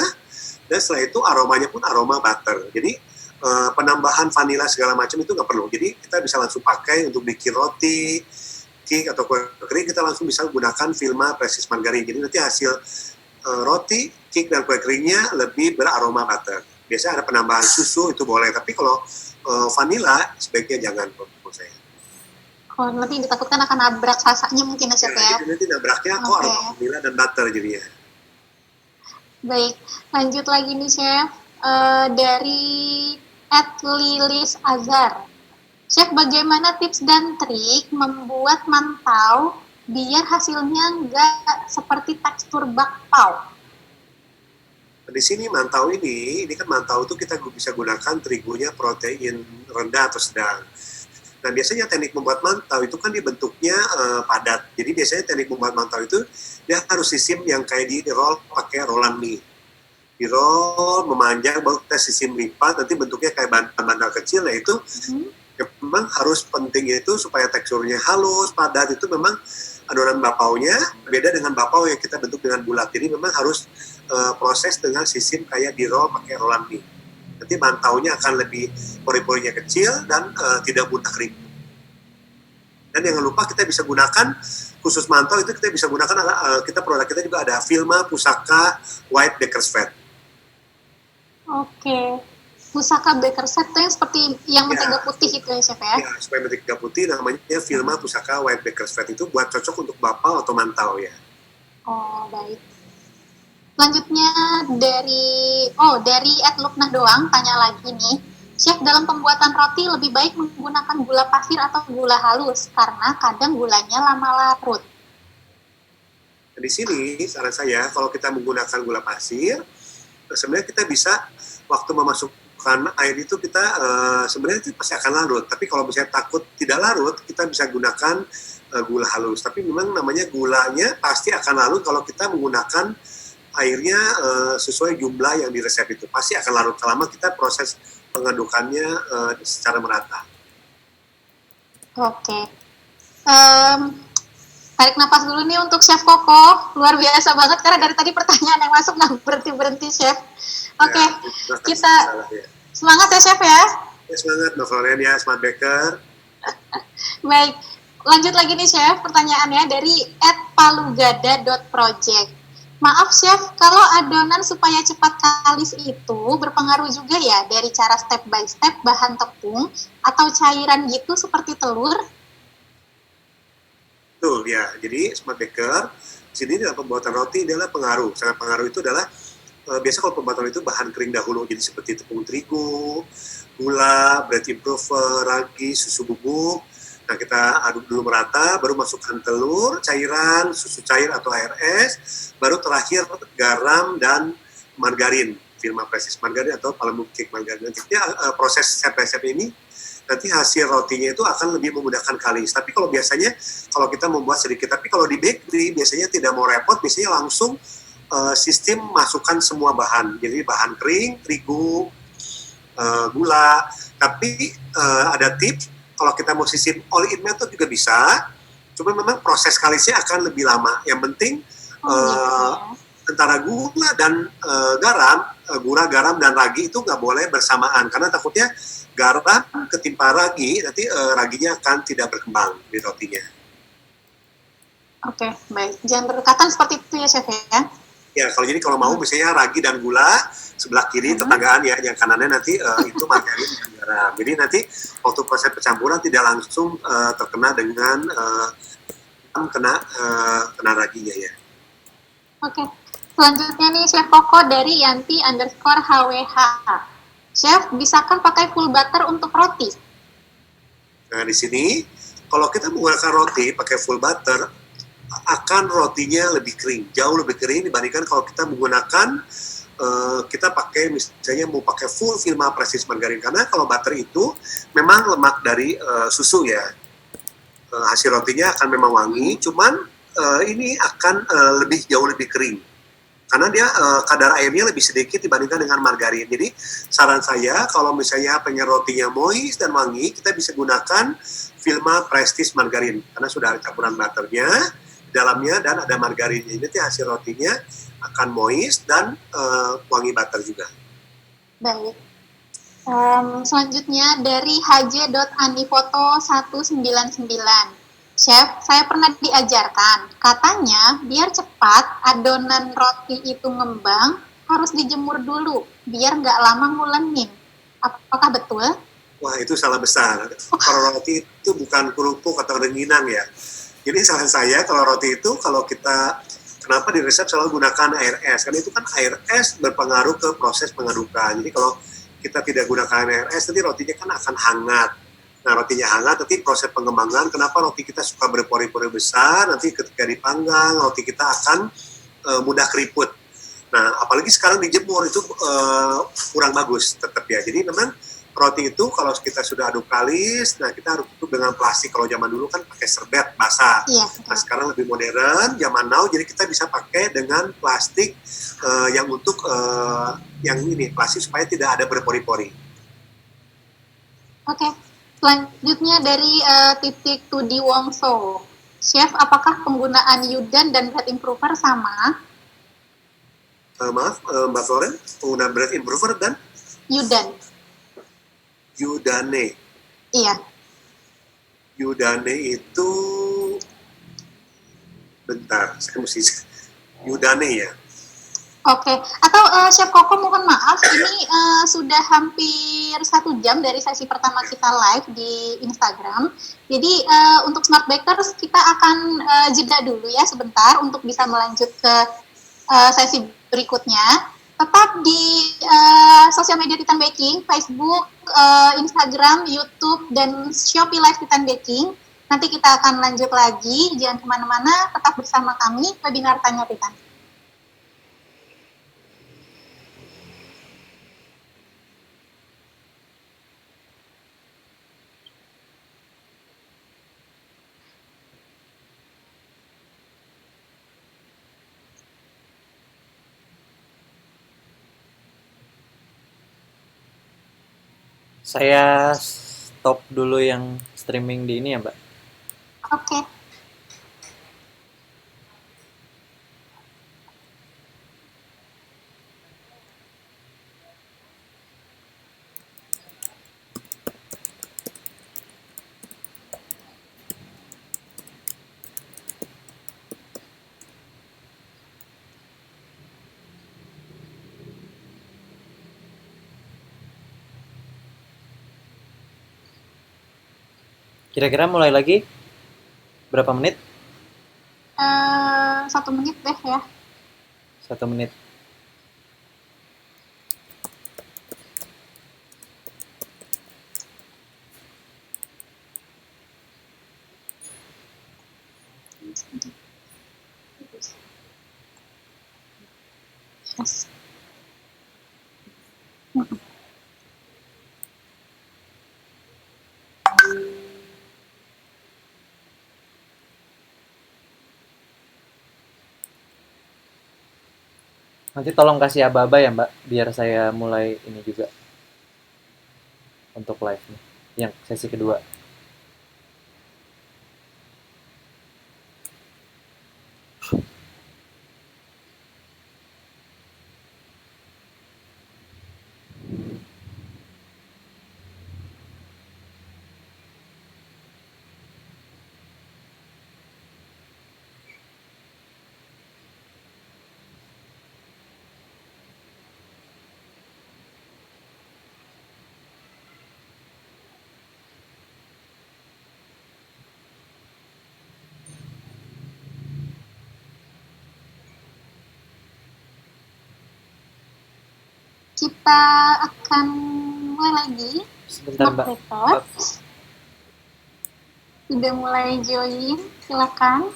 dan setelah itu aromanya pun aroma butter. Jadi penambahan vanila segala macam itu nggak perlu. Jadi kita bisa langsung pakai untuk bikin roti, cake atau kue kering, kita langsung bisa gunakan Vilma Prestige Margarin. Jadi nanti hasil roti, cake dan kue keringnya lebih beraroma butter. Biasanya ada penambahan susu itu boleh, tapi kalau vanila sebaiknya jangan menurut saya.
Oh, nanti ditakutkan akan nabrak rasanya mungkin ya, Chef ya.
Jadi nanti nabraknya kok aroma vanila dan butter jadinya.
Baik, lanjut lagi nih Chef. Dari @Lilis Azhar. Chef, bagaimana tips dan trik membuat mantau biar hasilnya nggak seperti tekstur bakpao?
Di sini mantau ini kan mantau itu kita bisa gunakan terigunya protein rendah atau sedang. Nah biasanya teknik membuat mantau itu kan dibentuknya padat. Jadi biasanya teknik membuat mantau itu dia harus sistem yang kayak di roll pakai rollan mie. Di roll memanjang baru kita sistem lipat, nanti bentuknya kayak bantal kecil. Nah itu memang harus pentingnya itu supaya teksturnya halus, padat. Itu memang adonan bakpaonya beda dengan bakpao yang kita bentuk dengan bulat. Jadi memang harus proses dengan sistem kayak di roll pakai rollan mie. Nanti mantaunya akan lebih pori-porinya kecil dan tidak mudah kering. Dan jangan lupa kita bisa gunakan khusus mantau itu kita bisa gunakan kita produk kita juga ada Vilma Pusaka White Baker's Fat.
Oke. Pusaka Baker's Fat itu yang seperti yang mentega putih itu ya Chef ya?
Ya, supaya mentega putih namanya Vilma Pusaka White Baker's Fat itu buat cocok untuk bakpao atau mantau ya.
Oh, baik. Selanjutnya dari @Luknah doang tanya lagi nih, Chef, dalam pembuatan roti lebih baik menggunakan gula pasir atau gula halus karena kadang gulanya lama larut.
Di sini saran saya kalau kita menggunakan gula pasir, sebenarnya kita bisa waktu memasukkan air itu kita sebenarnya itu pasti akan larut. Tapi kalau misalnya takut tidak larut, kita bisa gunakan gula halus. Tapi memang namanya gulanya pasti akan larut kalau kita menggunakan airnya sesuai jumlah yang di resep itu. Pasti akan larut selama kita proses pengadukannya secara merata.
Oke. Tarik napas dulu nih untuk Chef Koko. Luar biasa banget karena dari tadi pertanyaan yang masuk nggak berhenti-berhenti Chef. Oke, kita semangat ya Chef ya.
Semangat Mbak Florian ya, Smart Baker.
Baik, lanjut lagi nih Chef, pertanyaannya dari @palugada.project. Maaf Chef, kalau adonan supaya cepat kalis itu berpengaruh juga ya dari cara step by step bahan tepung atau cairan gitu seperti telur?
Betul ya, jadi Smart Baker sini dalam pembuatan roti adalah pengaruh. Sangat pengaruh itu adalah biasa kalau pembuatan itu bahan kering dahulu, jadi seperti tepung terigu, gula, bread improver, ragi, susu bubuk. Nah kita aduk dulu merata, baru masukkan telur, cairan, susu cair atau air es, baru terakhir garam dan margarin, Vilma Prestige Margarin atau Palembang Cake Margarin. Nanti proses step by step ini, nanti hasil rotinya itu akan lebih memudahkan kalis. Tapi kalau biasanya, kalau kita membuat sedikit, tapi kalau di bakery biasanya tidak mau repot, biasanya langsung sistem masukkan semua bahan. Jadi bahan kering, terigu, gula, tapi ada tips, kalau kita mau sistem all in method juga bisa, cuma memang proses kalisnya akan lebih lama. Yang penting antara gula dan garam dan ragi itu nggak boleh bersamaan, karena takutnya garam ketimpa ragi, nanti raginya akan tidak berkembang di rotinya.
Oke, baik. Jangan berdekatan seperti itu ya Chef ya?
Ya, kalau mau misalnya ragi dan gula sebelah kiri tetanggaan ya, yang kanannya nanti itu margarin dan garam. Jadi nanti waktu proses pencampuran tidak langsung terkena dengan kena raginya ya.
Oke, selanjutnya nih Chef Koko dari Yanti_HWH. Chef, bisakah pakai full butter untuk roti?
Nah di sini kalau kita menggunakan roti pakai full butter, akan rotinya lebih kering, jauh lebih kering dibandingkan kalau kita menggunakan kita pakai misalnya mau pakai full Vilma Prestige Margarin, karena kalau butter itu memang lemak dari susu ya. Hasil rotinya akan memang wangi, cuman ini akan jauh lebih kering. karena dia kadar airnya lebih sedikit dibandingkan dengan margarin. Jadi saran saya kalau misalnya pengen rotinya moist dan wangi, kita bisa gunakan Vilma Prestige Margarin karena sudah ada campuran butternya di dalamnya dan ada margarinnya. Ini hasil rotinya akan moist dan wangi butter juga.
Baik. Selanjutnya dari hj.anifoto 199. Chef, saya pernah diajarkan, katanya biar cepat adonan roti itu ngembang, harus dijemur dulu, biar nggak lama ngulenin. Apakah betul?
Wah, itu salah besar. Kalau roti itu bukan kerupuk atau rengginang ya. Jadi saran saya kalau roti itu, kalau kita, kenapa di resep selalu gunakan air es? Karena itu kan air es berpengaruh ke proses pengadukan. Jadi kalau kita tidak gunakan air es, nanti rotinya kan akan hangat. Nah, rotinya hangat, nanti proses pengembangan, kenapa roti kita suka berpori-pori besar, nanti ketika dipanggang, roti kita akan mudah keriput. Nah, apalagi sekarang dijemur, itu kurang bagus tetap ya. Jadi memang roti itu kalau kita sudah aduk kalis, nah kita harus tutup dengan plastik. Kalau zaman dulu kan pakai serbet basah.
Iya.
Nah, sekarang lebih modern, zaman now, jadi kita bisa pakai dengan plastik yang untuk yang ini, plastik supaya tidak ada berpori-pori.
Oke. Selanjutnya dari titik Tudi Wongso. Chef, apakah penggunaan Yudan dan bread improver sama?
Maaf, Mbak Floren, penggunaan bread improver dan
Yudan.
Yudane.
Iya.
Yudane itu, bentar, saya mesti Yudane ya.
Oke, atau Chef Koko mohon maaf, ini sudah hampir 1 jam dari sesi pertama kita live di Instagram. Jadi untuk Smart Bakers kita akan jeda dulu ya sebentar untuk bisa melanjut ke sesi berikutnya. Tetap di sosial media Titan Baking, Facebook, Instagram, YouTube, dan Shopee Live Titan Baking. Nanti kita akan lanjut lagi, jangan kemana-mana, tetap bersama kami, webinar Tanya Titan.
Saya stop dulu yang streaming di ini ya, Mbak.
Oke.
Kira-kira mulai lagi berapa menit?
1 menit deh ya.
1 menit.
Yes.
Nanti tolong kasih aba-aba ya, Mbak, biar saya mulai ini juga untuk live nih, yang sesi kedua.
Kita akan mulai lagi.
Sebentar, Mbak.
Sudah mulai join, silakan.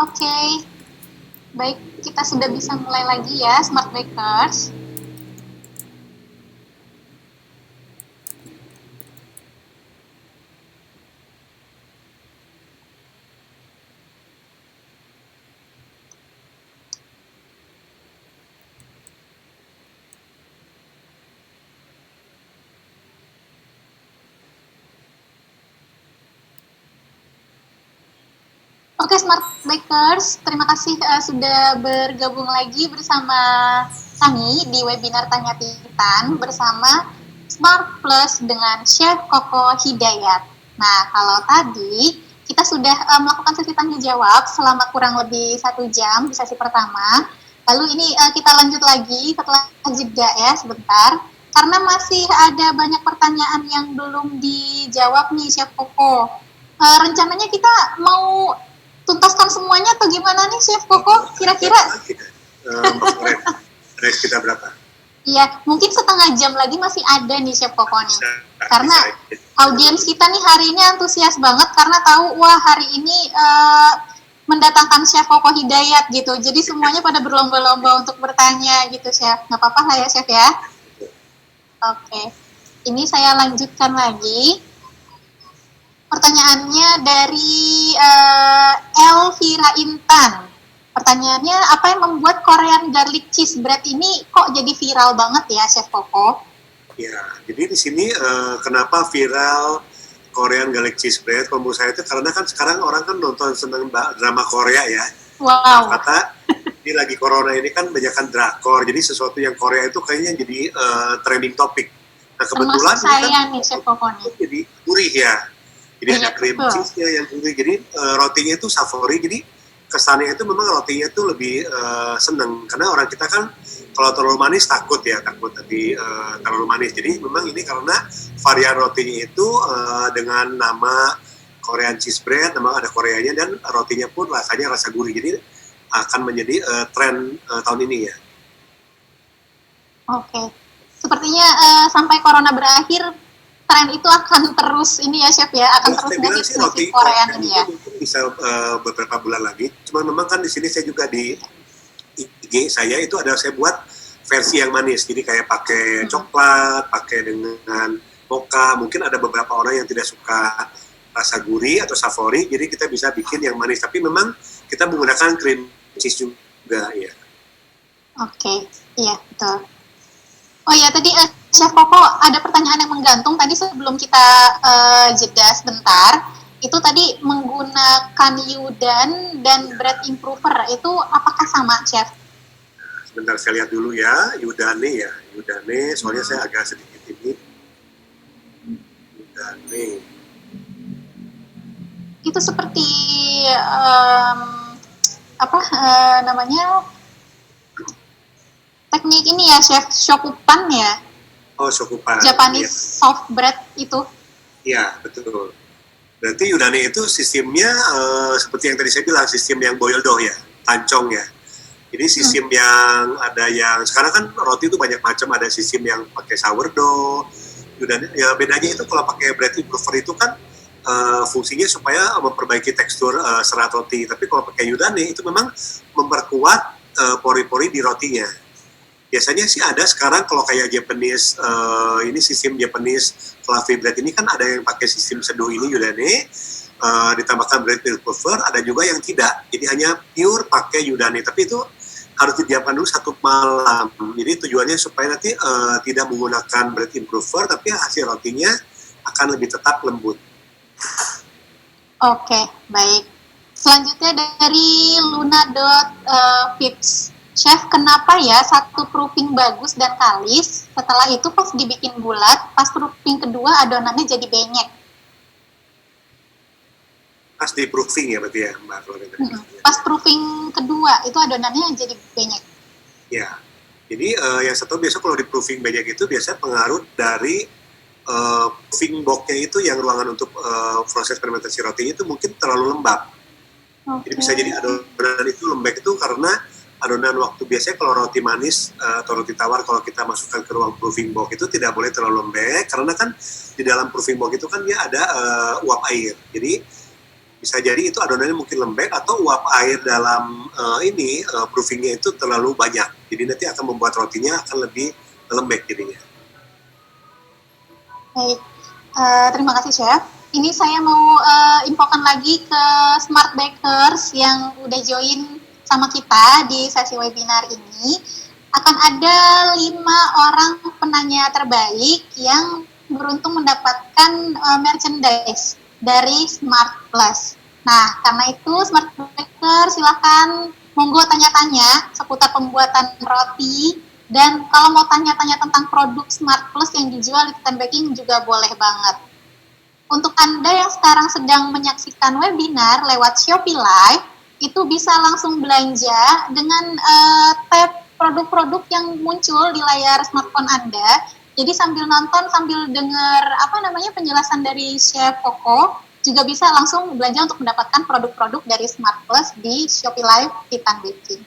Oke, baik, kita sudah bisa mulai lagi ya, Smart Bakers. Oke, Smart Bakers, terima kasih sudah bergabung lagi bersama kami di webinar Tanya Titan bersama Smart Plus dengan Chef Koko Hidayat. Nah, kalau tadi kita sudah melakukan sesi tanya jawab selama kurang lebih 1 jam di sesi pertama. Lalu ini kita lanjut lagi setelah jeda ya sebentar, karena masih ada banyak pertanyaan yang belum dijawab nih Chef Koko. Rencananya kita mau tuntaskan semuanya atau gimana nih Chef Koko kira-kira?
Rate kita berapa?
Iya, mungkin setengah jam lagi masih ada nih Chef Koko nih. Karena audiens kita nih hari ini antusias banget karena tahu wah hari ini mendatangkan Chef Koko Hidayat gitu. Jadi semuanya pada berlomba-lomba untuk bertanya gitu Chef. Nggak apa-apa lah ya Chef ya. Oke, ini saya lanjutkan lagi. Pertanyaannya dari Elvira Intan. Pertanyaannya, apa yang membuat Korean garlic cheese bread ini kok jadi viral banget ya, Chef Koko?
Ya, jadi di sini kenapa viral Korean garlic cheese bread? Kalau menurut saya itu karena kan sekarang orang kan nonton seneng drama Korea ya.
Wow.
Kata ini lagi corona ini kan banyak drakor, jadi sesuatu yang Korea itu kayaknya jadi trending topik. Nah kebetulan
termasuk saya nih Chef Koko nih.
Jadi gurih ya. Jadi
Iya,
ada cream
betul.
cheese-nya yang gurih, jadi rotinya itu savory, jadi kesannya itu memang rotinya itu lebih seneng, karena orang kita kan kalau terlalu manis takut tadi terlalu manis, jadi memang ini karena varian rotinya itu dengan nama Korean cheese bread, memang ada Koreanya dan rotinya pun rasanya rasa gurih, jadi akan menjadi tren tahun ini ya.
Oke. Sepertinya sampai corona berakhir, tren itu akan terus ini ya Chef ya, akan terus ngehits si Korean ini ya.
Mungkin bisa beberapa bulan lagi. Cuma memang kan di sini saya juga di IG saya itu ada saya buat versi yang manis. Jadi kayak pakai coklat, pakai dengan mocha. Mungkin ada beberapa orang yang tidak suka rasa gurih atau savory, jadi kita bisa bikin yang manis. Tapi memang kita menggunakan cream cheese juga ya.
Oke, iya betul. Oh ya, tadi Chef Koko ada pertanyaan yang menggantung tadi sebelum kita jeda sebentar. Itu tadi menggunakan Yudan dan bread improver, itu apakah sama Chef?
Sebentar saya lihat dulu ya, Yudane ya. Yudane, soalnya saya agak sedikit ini. Yudane.
Itu seperti namanya teknik ini ya Chef, shokupan ya?
Oh, shokupan.
Japanese soft bread itu.
Iya, betul. Berarti Yudane itu sistemnya seperti yang tadi saya bilang, sistem yang boil dough ya, tancong ya. Jadi sistem yang ada yang, sekarang kan roti itu banyak macam, ada sistem yang pakai sourdough. Yudane, ya bedanya itu kalau pakai bread improver itu kan fungsinya supaya memperbaiki tekstur serat roti. Tapi kalau pakai Yudane itu memang memperkuat pori-pori di rotinya. Biasanya sih ada sekarang kalau kayak Japanese, ini sistem Japanese fluffy bread ini kan ada yang pakai sistem seduh ini Yudane, ditambahkan bread improver, ada juga yang tidak. Jadi hanya pure pakai Yudane, tapi itu harus didiamkan dulu 1 malam. Jadi tujuannya supaya nanti tidak menggunakan bread improver, tapi hasil rotinya akan lebih tetap lembut.
Oke, baik. Selanjutnya dari Luna.Pips. Chef, kenapa ya satu proofing bagus dan kalis, setelah itu pas dibikin bulat, pas proofing kedua adonannya jadi benyek?
Pas di proofing ya berarti ya Mbak Florida?
Pas proofing kedua itu adonannya jadi benyek?
Ya, jadi yang saya tahu biasa kalau di proofing benyek itu biasanya pengaruh dari proofing boxnya itu yang ruangan untuk proses fermentasi rotinya itu mungkin terlalu lembab.
Okay.
Jadi bisa jadi adonan itu lembek itu karena adonan waktu biasanya kalau roti manis atau roti tawar kalau kita masukkan ke ruang proofing box itu tidak boleh terlalu lembek karena kan di dalam proofing box itu kan dia ada uap air. Jadi bisa jadi itu adonannya mungkin lembek atau uap air dalam proofingnya itu terlalu banyak. Jadi nanti akan membuat rotinya akan lebih lembek jadinya.
Baik, terima kasih Chef. Ini saya mau infokan lagi ke Smart Bakers yang udah join sama kita di sesi webinar ini. Akan ada 5 orang penanya terbaik yang beruntung mendapatkan merchandise dari Smart Plus. Nah, karena itu Smart Bakers silakan monggo tanya-tanya seputar pembuatan roti. Dan kalau mau tanya-tanya tentang produk Smart Plus yang dijual di Titan Baking juga boleh banget. Untuk Anda yang sekarang sedang menyaksikan webinar lewat Shopee Live, itu bisa langsung belanja dengan tab produk-produk yang muncul di layar smartphone Anda. Jadi sambil nonton, sambil dengar penjelasan dari Chef Koko, juga bisa langsung belanja untuk mendapatkan produk-produk dari Smart Plus di Shopee Live Titan Baking.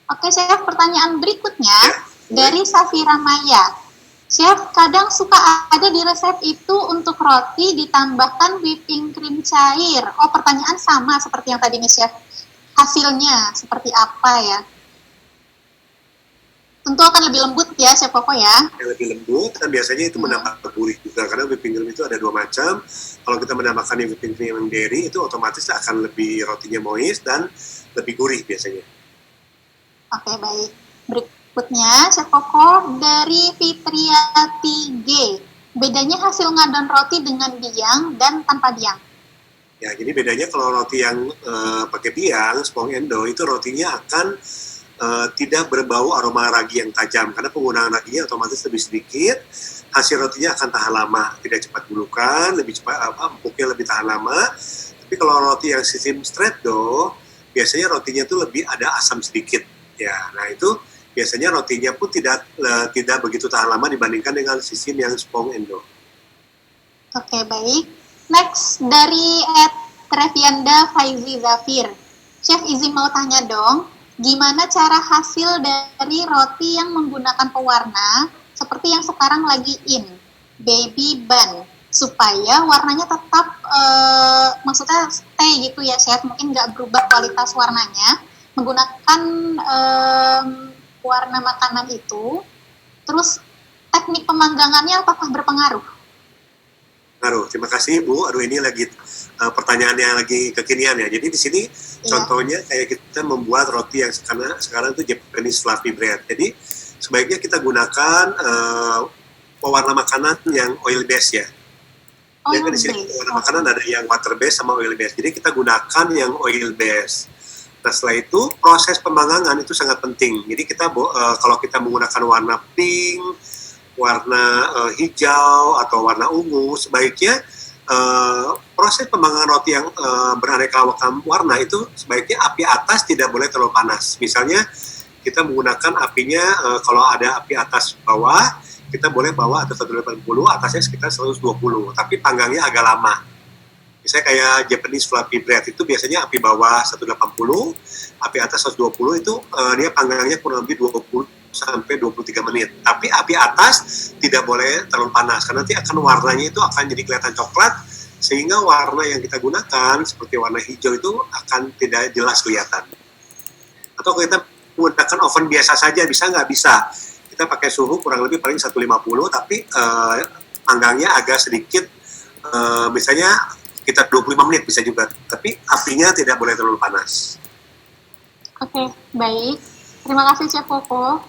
Oke, Chef, pertanyaan berikutnya dari Safira Maya. Chef, kadang suka ada di resep itu untuk roti ditambahkan whipping cream cair. Oh, pertanyaan sama seperti yang tadi nih, Chef. Hasilnya seperti apa ya? Tentu akan lebih lembut ya, Chef Koko ya.
Yang lebih lembut, dan biasanya itu menambah gurih juga, karena whipping cream itu ada 2 macam. Kalau kita menambahkan yang whipping cream yang dairy, itu otomatis akan lebih rotinya moist dan lebih gurih biasanya.
Oke, baik. Berikutnya, Chef Koko dari Fitriati G. Bedanya hasil ngadon roti dengan biang dan tanpa biang?
Ya, jadi bedanya kalau roti yang pakai biang, spong endo, itu rotinya akan tidak berbau aroma ragi yang tajam, karena penggunaan raginya otomatis lebih sedikit, hasil rotinya akan tahan lama, tidak cepat bulukan, lebih cepat empuknya lebih tahan lama. Tapi kalau roti yang sistem straight dough, biasanya rotinya itu lebih ada asam sedikit. Ya, nah itu biasanya rotinya pun tidak begitu tahan lama dibandingkan dengan sistem yang spong endo.
Oke, baik. Next dari Trevianda Faizi Zafir. Chef izin mau tanya dong, gimana cara hasil dari roti yang menggunakan pewarna seperti yang sekarang lagi in, baby bun, supaya warnanya tetap maksudnya stay gitu ya, Chef, mungkin nggak berubah kualitas warnanya, menggunakan warna makanan itu. Terus teknik pemanggangannya apakah berpengaruh?
Pengaruh. Terima kasih Bu. Aduh, ini lagi pertanyaan yang lagi kekinian ya. Jadi di sini contohnya kayak kita membuat roti yang sekarang itu Japanese fluffy bread. Jadi sebaiknya kita gunakan pewarna makanan yang oil base ya. Jadi di sini pewarna makanan ada yang water base sama oil base. Jadi kita gunakan yang oil base. Nah, setelah itu proses pemanggangan itu sangat penting. Jadi kita kalau kita menggunakan warna pink, warna hijau atau warna ungu, sebaiknya proses pemanggangan roti yang beraneka warna itu sebaiknya api atas tidak boleh terlalu panas. Misalnya kita menggunakan apinya kalau ada api atas bawah, kita boleh bawa atas 180, atasnya sekitar 120, tapi panggangnya agak lama. Misalnya kayak Japanese fluffy bread itu biasanya api bawah 180, api atas 120 itu dia panggangnya kurang lebih 20 sampai 23 menit. Tapi api atas tidak boleh terlalu panas, karena nanti akan warnanya itu akan jadi kelihatan coklat, sehingga warna yang kita gunakan seperti warna hijau itu akan tidak jelas kelihatan. Atau kita menggunakan oven biasa saja, bisa nggak? Bisa. Kita pakai suhu kurang lebih paling 150, tapi panggangnya agak sedikit, misalnya sekitar 25 menit bisa juga, tapi apinya tidak boleh terlalu panas.
Oke, baik. Terima kasih Chef Koko.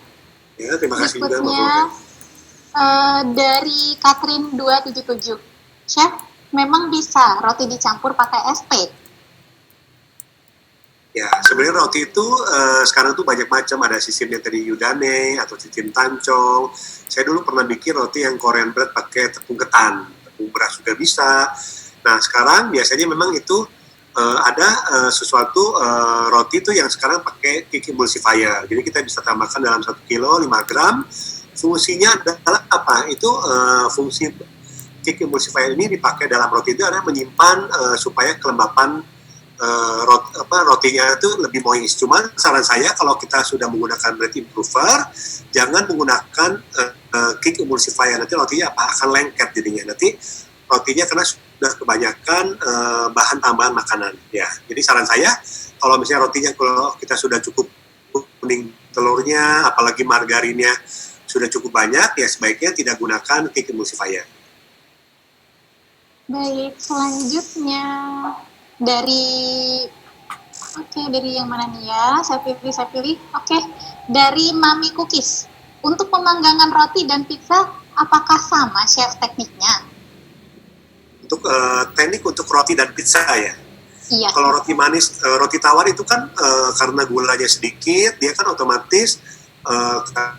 Ya, terima kasih juga.
Berikutnya dari Catherine 277. Chef, memang bisa roti dicampur pakai SP?
Ya, sebenarnya roti itu sekarang tuh banyak macam, ada sistemnya dari Udane atau sistem tancong. Saya dulu pernah bikin roti yang Korean bread pakai tepung ketan, tepung beras juga bisa. Nah, sekarang biasanya memang itu ada sesuatu roti itu yang sekarang pakai cake emulsifier. Jadi kita bisa tambahkan dalam 1 kilo 5 gram. Fungsinya adalah apa? Itu fungsi cake emulsifier ini dipakai dalam roti itu adalah menyimpan supaya kelembapan rotinya itu lebih moist. Cuman saran saya kalau kita sudah menggunakan bread improver, jangan menggunakan cake emulsifier. Nanti rotinya akan lengket jadinya. Nanti rotinya karena udah kebanyakan bahan tambahan makanan ya. Jadi saran saya kalau misalnya rotinya kalau kita sudah cukup kuning telurnya, apalagi margarinnya sudah cukup banyak, ya sebaiknya tidak gunakan cake emulsifier.
Baik, selanjutnya dari dari yang mana nih ya? Saya pilih. Oke, dari Mami Cookies. Untuk pemanggangan roti dan pizza, apakah sama chef tekniknya?
Untuk teknik untuk roti dan pizza ya.
Iya.
Kalau roti manis, roti tawar itu kan karena gulanya sedikit, dia kan otomatis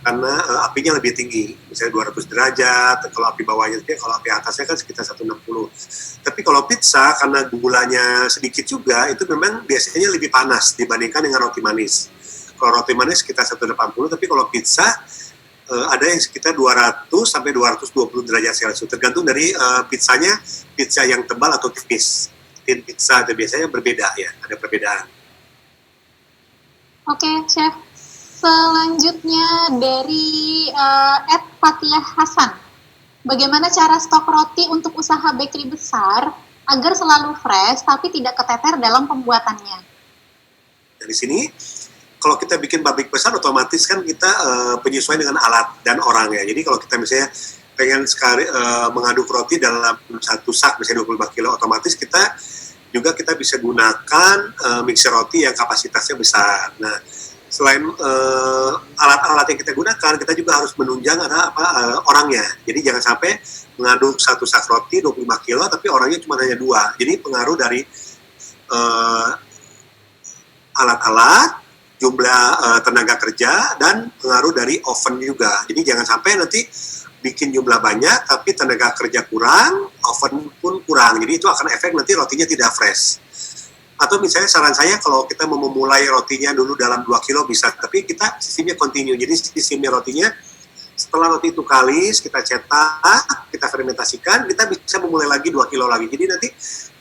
karena apinya lebih tinggi, misalnya 200 derajat. Kalau api bawahnya, kalau api atasnya kan sekitar 160. Tapi kalau pizza karena gulanya sedikit juga, itu memang biasanya lebih panas dibandingkan dengan roti manis. Kalau roti manis sekitar 180, tapi kalau pizza ada yang sekitar 200 sampai 220 derajat Celcius, tergantung dari pizzanya, pizza yang tebal atau tipis. Thin pizza itu biasanya berbeda ya, ada perbedaan.
Oke, Chef. Selanjutnya dari Fatia Hasan. Bagaimana cara stok roti untuk usaha bakery besar agar selalu fresh tapi tidak keteter dalam pembuatannya?
Dari sini, kalau kita bikin pabrik besar, otomatis kan kita penyesuaian dengan alat dan orang ya. Jadi kalau kita misalnya pengen sekali mengaduk roti dalam satu sak, misalnya 25 kilo, otomatis kita bisa gunakan mixer roti yang kapasitasnya besar. Nah, selain alat-alat yang kita gunakan, kita juga harus menunjang orangnya. Jadi jangan sampai mengaduk satu sak roti 25 kilo, tapi orangnya cuma hanya 2. Jadi pengaruh dari alat-alat, jumlah tenaga kerja, dan pengaruh dari oven juga. Jadi jangan sampai nanti bikin jumlah banyak, tapi tenaga kerja kurang, oven pun kurang. Jadi itu akan efek nanti rotinya tidak fresh. Atau misalnya saran saya kalau kita mau memulai rotinya dulu dalam 2 kilo bisa, tapi kita sistemnya continue. Jadi sistemnya rotinya setelah roti itu kalis, kita cetak, kita fermentasikan, kita bisa memulai lagi 2 kilo lagi. Jadi nanti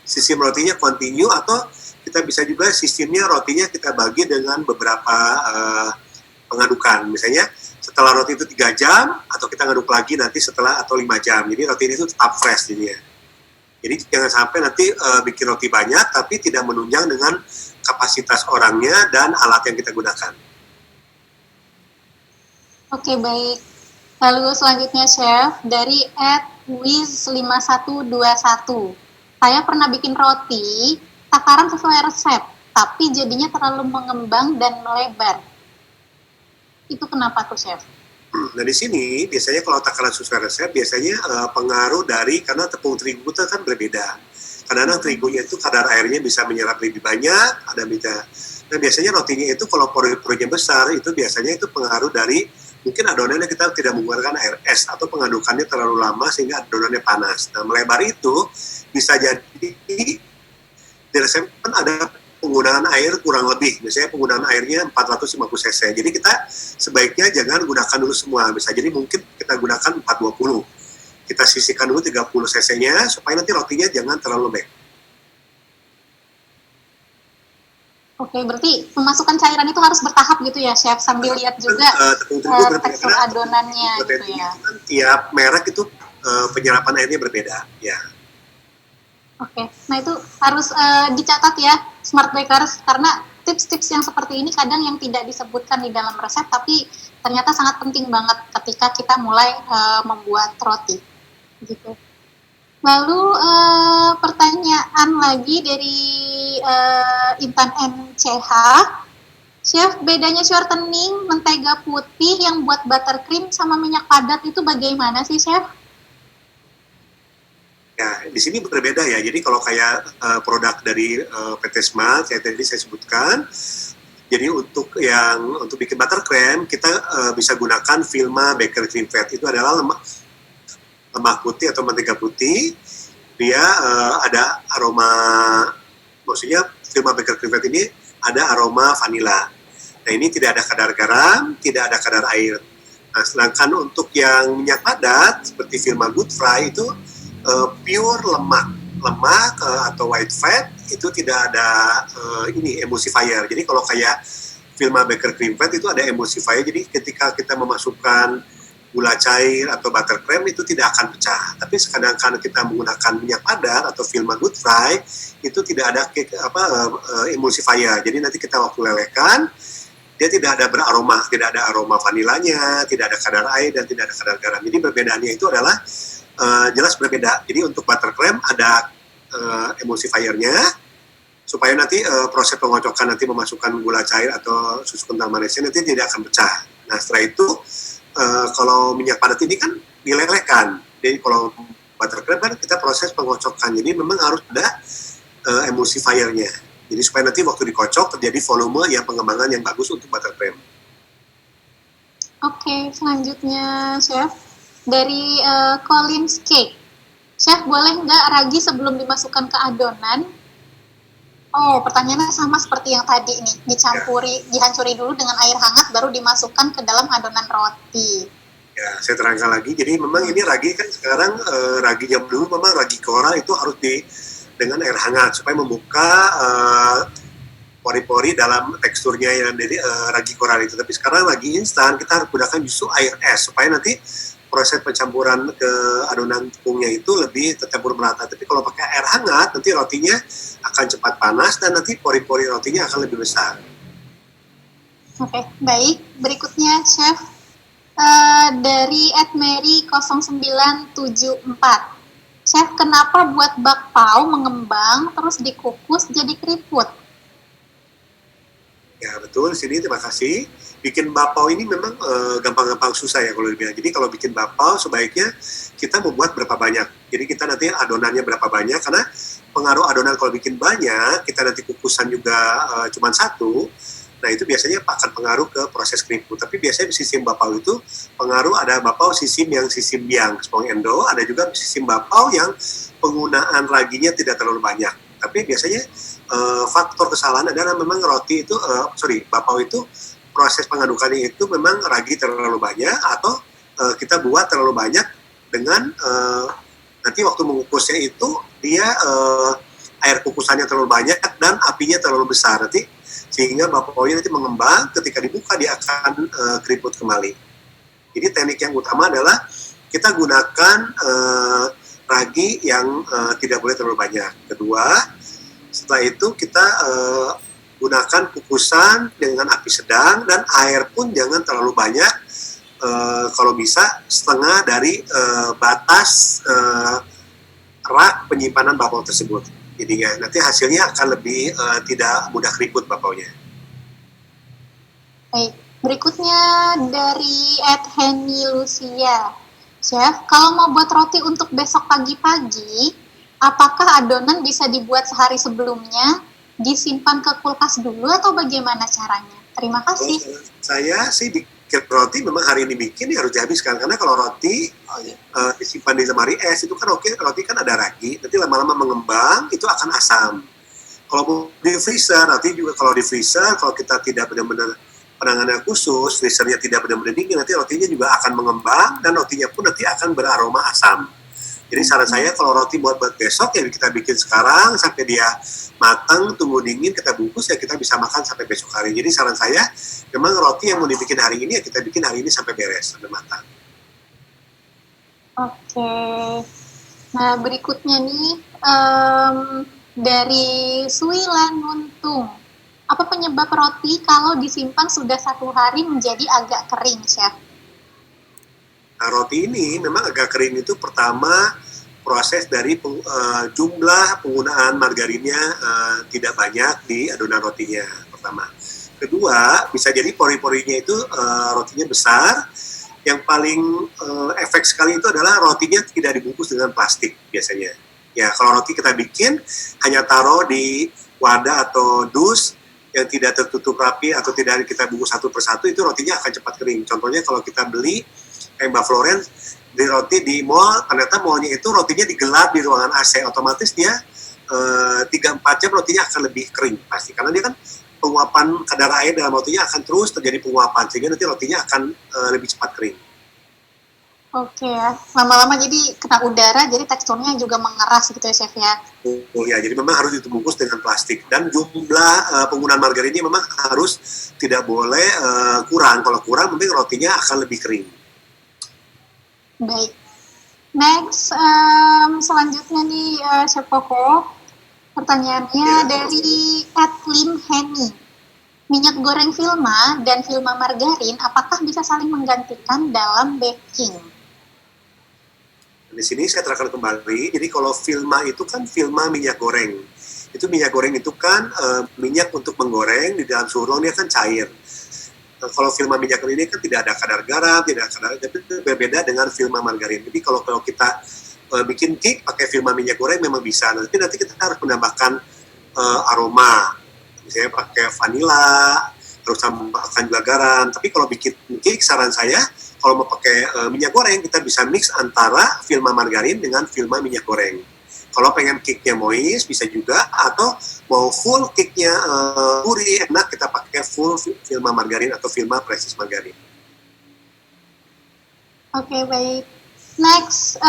sistem rotinya continue, atau kita bisa juga sistemnya rotinya kita bagi dengan beberapa pengadukan. Misalnya setelah roti itu 3 jam, atau kita ngaduk lagi nanti setelah atau 5 jam. Jadi roti itu tetap fresh jadinya. Jadi jangan sampai nanti bikin roti banyak tapi tidak menunjang dengan kapasitas orangnya dan alat yang kita gunakan.
Oke, baik. Lalu selanjutnya Chef, dari @wiz5121. Saya pernah bikin roti takaran sesuai resep, tapi jadinya terlalu mengembang dan melebar. Itu kenapa tuh, Chef?
Nah di sini biasanya kalau takaran sesuai resep biasanya pengaruh dari, karena tepung terigu itu kan berbeda. Kadang-kadang terigunya itu kadar airnya bisa menyerap lebih banyak, ada beda. Nah biasanya rotinya itu kalau pori-porinya besar itu biasanya itu pengaruh dari mungkin adonannya kita tidak menggunakan air es atau pengadukannya terlalu lama sehingga adonannya panas. Nah melebar itu bisa jadi di resep kan ada penggunaan air kurang lebih, misalnya penggunaan airnya 450 cc. Jadi kita sebaiknya jangan gunakan dulu semua, bisa jadi mungkin kita gunakan 420. Kita sisihkan dulu 30 cc-nya supaya nanti rotinya jangan terlalu lembek.
Oke, berarti pemasukan cairan itu harus bertahap gitu ya, Chef, sambil lihat juga tekstur adonannya gitu ya.
Tiap merek itu penyerapan airnya berbeda, ya.
Oke, nah itu harus dicatat ya, Smart Bakers, karena tips-tips yang seperti ini kadang yang tidak disebutkan di dalam resep, tapi ternyata sangat penting banget ketika kita mulai membuat roti. Gitu. Lalu pertanyaan lagi dari Intan NCH, Chef, bedanya shortening mentega putih yang buat buttercream sama minyak padat itu bagaimana sih, Chef?
Ya, di sini berbeda ya. Jadi kalau kayak produk dari PT Smart, kayak tadi saya sebutkan, jadi untuk bikin buttercream kita bisa gunakan Vilma Baker Cream Fat. Itu adalah lemak putih atau mentega putih. Dia ada aroma, maksudnya Vilma Baker Cream Fat ini ada aroma vanila. Nah ini tidak ada kadar garam, tidak ada kadar air. Nah sedangkan untuk yang minyak padat seperti Vilma Good Fry itu pure lemak atau white fat, itu tidak ada emulsifier. Jadi kalau kayak Vilma Baker Cream Fat itu ada emulsifier. Jadi ketika kita memasukkan gula cair atau buttercream itu tidak akan pecah. Tapi kadang-kadang kita menggunakan minyak padat atau Vilma Good Fry itu tidak ada emulsifier. Jadi nanti kita waktu lelehkan dia tidak ada beraroma, tidak ada aroma vanilanya, tidak ada kadar air dan tidak ada kadar garam. Jadi perbedaannya itu adalah jelas berbeda. Jadi untuk buttercream ada emulsifiernya supaya nanti proses pengocokan nanti memasukkan gula cair atau susu kental manisnya nanti tidak akan pecah. Nah setelah itu kalau minyak padat ini kan dilelehkan. Jadi kalau buttercream kan kita proses pengocokan. Jadi memang harus ada emulsifiernya. Jadi supaya nanti waktu dikocok terjadi volume yang pengembangan yang bagus untuk buttercream.
Oke, selanjutnya Chef dari Collins Cake. Chef, boleh nggak ragi sebelum dimasukkan ke adonan? Oh, pertanyaannya sama seperti yang tadi nih, dihancuri dulu dengan air hangat baru dimasukkan ke dalam adonan roti.
Ya, saya terangkan lagi. Jadi memang ini ragi kan sekarang ragi jam dulu memang ragi kora itu harus dengan air hangat supaya membuka pori-pori dalam teksturnya yang dari ragi kora itu. Tapi sekarang ragi instan kita harus gunakan justru air es supaya nanti proses pencampuran ke adonan tepungnya itu lebih tercampur merata. Tapi kalau pakai air hangat, nanti rotinya akan cepat panas dan nanti pori-pori rotinya akan lebih besar.
Oke, baik. Berikutnya, Chef, dari @mary0974. Chef, kenapa buat bakpao mengembang terus dikukus jadi keriput?
Ya betul, sini terima kasih. Bikin bakpao ini memang gampang-gampang susah ya kalau dibilang. Jadi kalau bikin bakpao sebaiknya kita membuat berapa banyak. Jadi kita nanti adonannya berapa banyak, karena pengaruh adonan kalau bikin banyak, kita nanti kukusan juga cuma satu, nah itu biasanya akan pengaruh ke proses keriput. Tapi biasanya sistem bakpao itu pengaruh, ada bakpao sistem biang, spong endo, ada juga sistem bakpao yang penggunaan raginya tidak terlalu banyak. Tapi biasanya faktor kesalahan adalah memang roti itu, bakpao itu proses pengadukannya itu memang ragi terlalu banyak atau kita buat terlalu banyak dengan nanti waktu mengukusnya itu dia air kukusannya terlalu banyak dan apinya terlalu besar nanti sehingga bakpaonya nanti mengembang, ketika dibuka dia akan keriput kembali. Jadi teknik yang utama adalah kita gunakan ragi yang tidak boleh terlalu banyak. Kedua, setelah itu kita gunakan kukusan dengan api sedang dan air pun jangan terlalu banyak, kalau bisa setengah dari batas rak penyimpanan bakpao tersebut. Jadinya nanti hasilnya akan lebih tidak mudah keriput bakpaonya.
Baik, berikutnya dari @Henny-Lucia. Chef, kalau mau buat roti untuk besok pagi-pagi, apakah adonan bisa dibuat sehari sebelumnya, disimpan ke kulkas dulu atau bagaimana caranya? Terima kasih.
Saya sih bikin roti memang hari ini bikin ya harus dihabiskan, karena kalau roti disimpan di lemari es itu kan roti kan ada ragi, nanti lama-lama mengembang itu akan asam. Kalau di freezer, nanti juga kalau di freezer, kalau kita tidak benar-benar penanganan khusus, freezernya tidak benar-benar dingin, nanti rotinya juga akan mengembang dan rotinya pun nanti akan beraroma asam. Jadi saran saya kalau roti buat besok ya kita bikin sekarang sampai dia matang, tunggu dingin, kita bungkus ya kita bisa makan sampai besok hari. Jadi saran saya memang roti yang mau dibikin hari ini ya kita bikin hari ini sampai beres, sampai matang.
Oke. Nah berikutnya nih dari Suilan Nuntung. Apa penyebab roti kalau disimpan sudah 1 hari menjadi agak kering, Chef?
Nah, roti ini memang agak kering itu pertama proses dari jumlah penggunaan margarinnya tidak banyak di adonan rotinya pertama. Kedua, bisa jadi pori-porinya itu rotinya besar. Yang paling efek sekali itu adalah rotinya tidak dibungkus dengan plastik biasanya. Ya, kalau roti kita bikin hanya taruh di wadah atau dus yang tidak tertutup rapi atau tidak kita bungkus satu persatu, itu rotinya akan cepat kering. Contohnya kalau kita beli kayak Mbak Florence beli roti di mall, ternyata mallnya itu rotinya digelap di ruangan AC, otomatis dia 3-4 jam rotinya akan lebih kering pasti, karena dia kan penguapan kadar air dalam rotinya akan terus terjadi penguapan sehingga nanti rotinya akan lebih cepat kering.
Oke ya, lama-lama jadi kena udara, jadi teksturnya juga mengeras gitu ya Chef ya.
Oh ya, jadi memang harus dibungkus dengan plastik dan jumlah penggunaan margarin ini memang harus tidak boleh kurang. Kalau kurang mungkin rotinya akan lebih kering.
Baik. Next, selanjutnya nih, Chef Koko, pertanyaannya
Ya,
dari Edlin Henny. Minyak goreng Vilma dan Vilma margarin, apakah bisa saling menggantikan dalam baking?
di sini saya terangkan kembali. Jadi kalau Vilma itu kan Vilma minyak goreng. Itu minyak goreng itu kan minyak untuk menggoreng, di dalam suhu ruang dia kan cair. Kalau Vilma minyak goreng ini kan tidak ada kadar garam, tidak ada kadar, tapi berbeda dengan Vilma margarin. Jadi kalau kita bikin cake pakai Vilma minyak goreng memang bisa. Nanti kita harus menambahkan aroma, misalnya pakai vanila, terus tambahkan juga garam. Tapi kalau bikin cake, saran saya kalau mau pakai minyak goreng, kita bisa mix antara Vilma margarin dengan Vilma minyak goreng. Kalau pengen cake-nya moist bisa juga, atau mau full cake-nya gurih enak, kita pakai full Vilma margarin atau Vilma Prestige margarin.
Oke, baik. Next,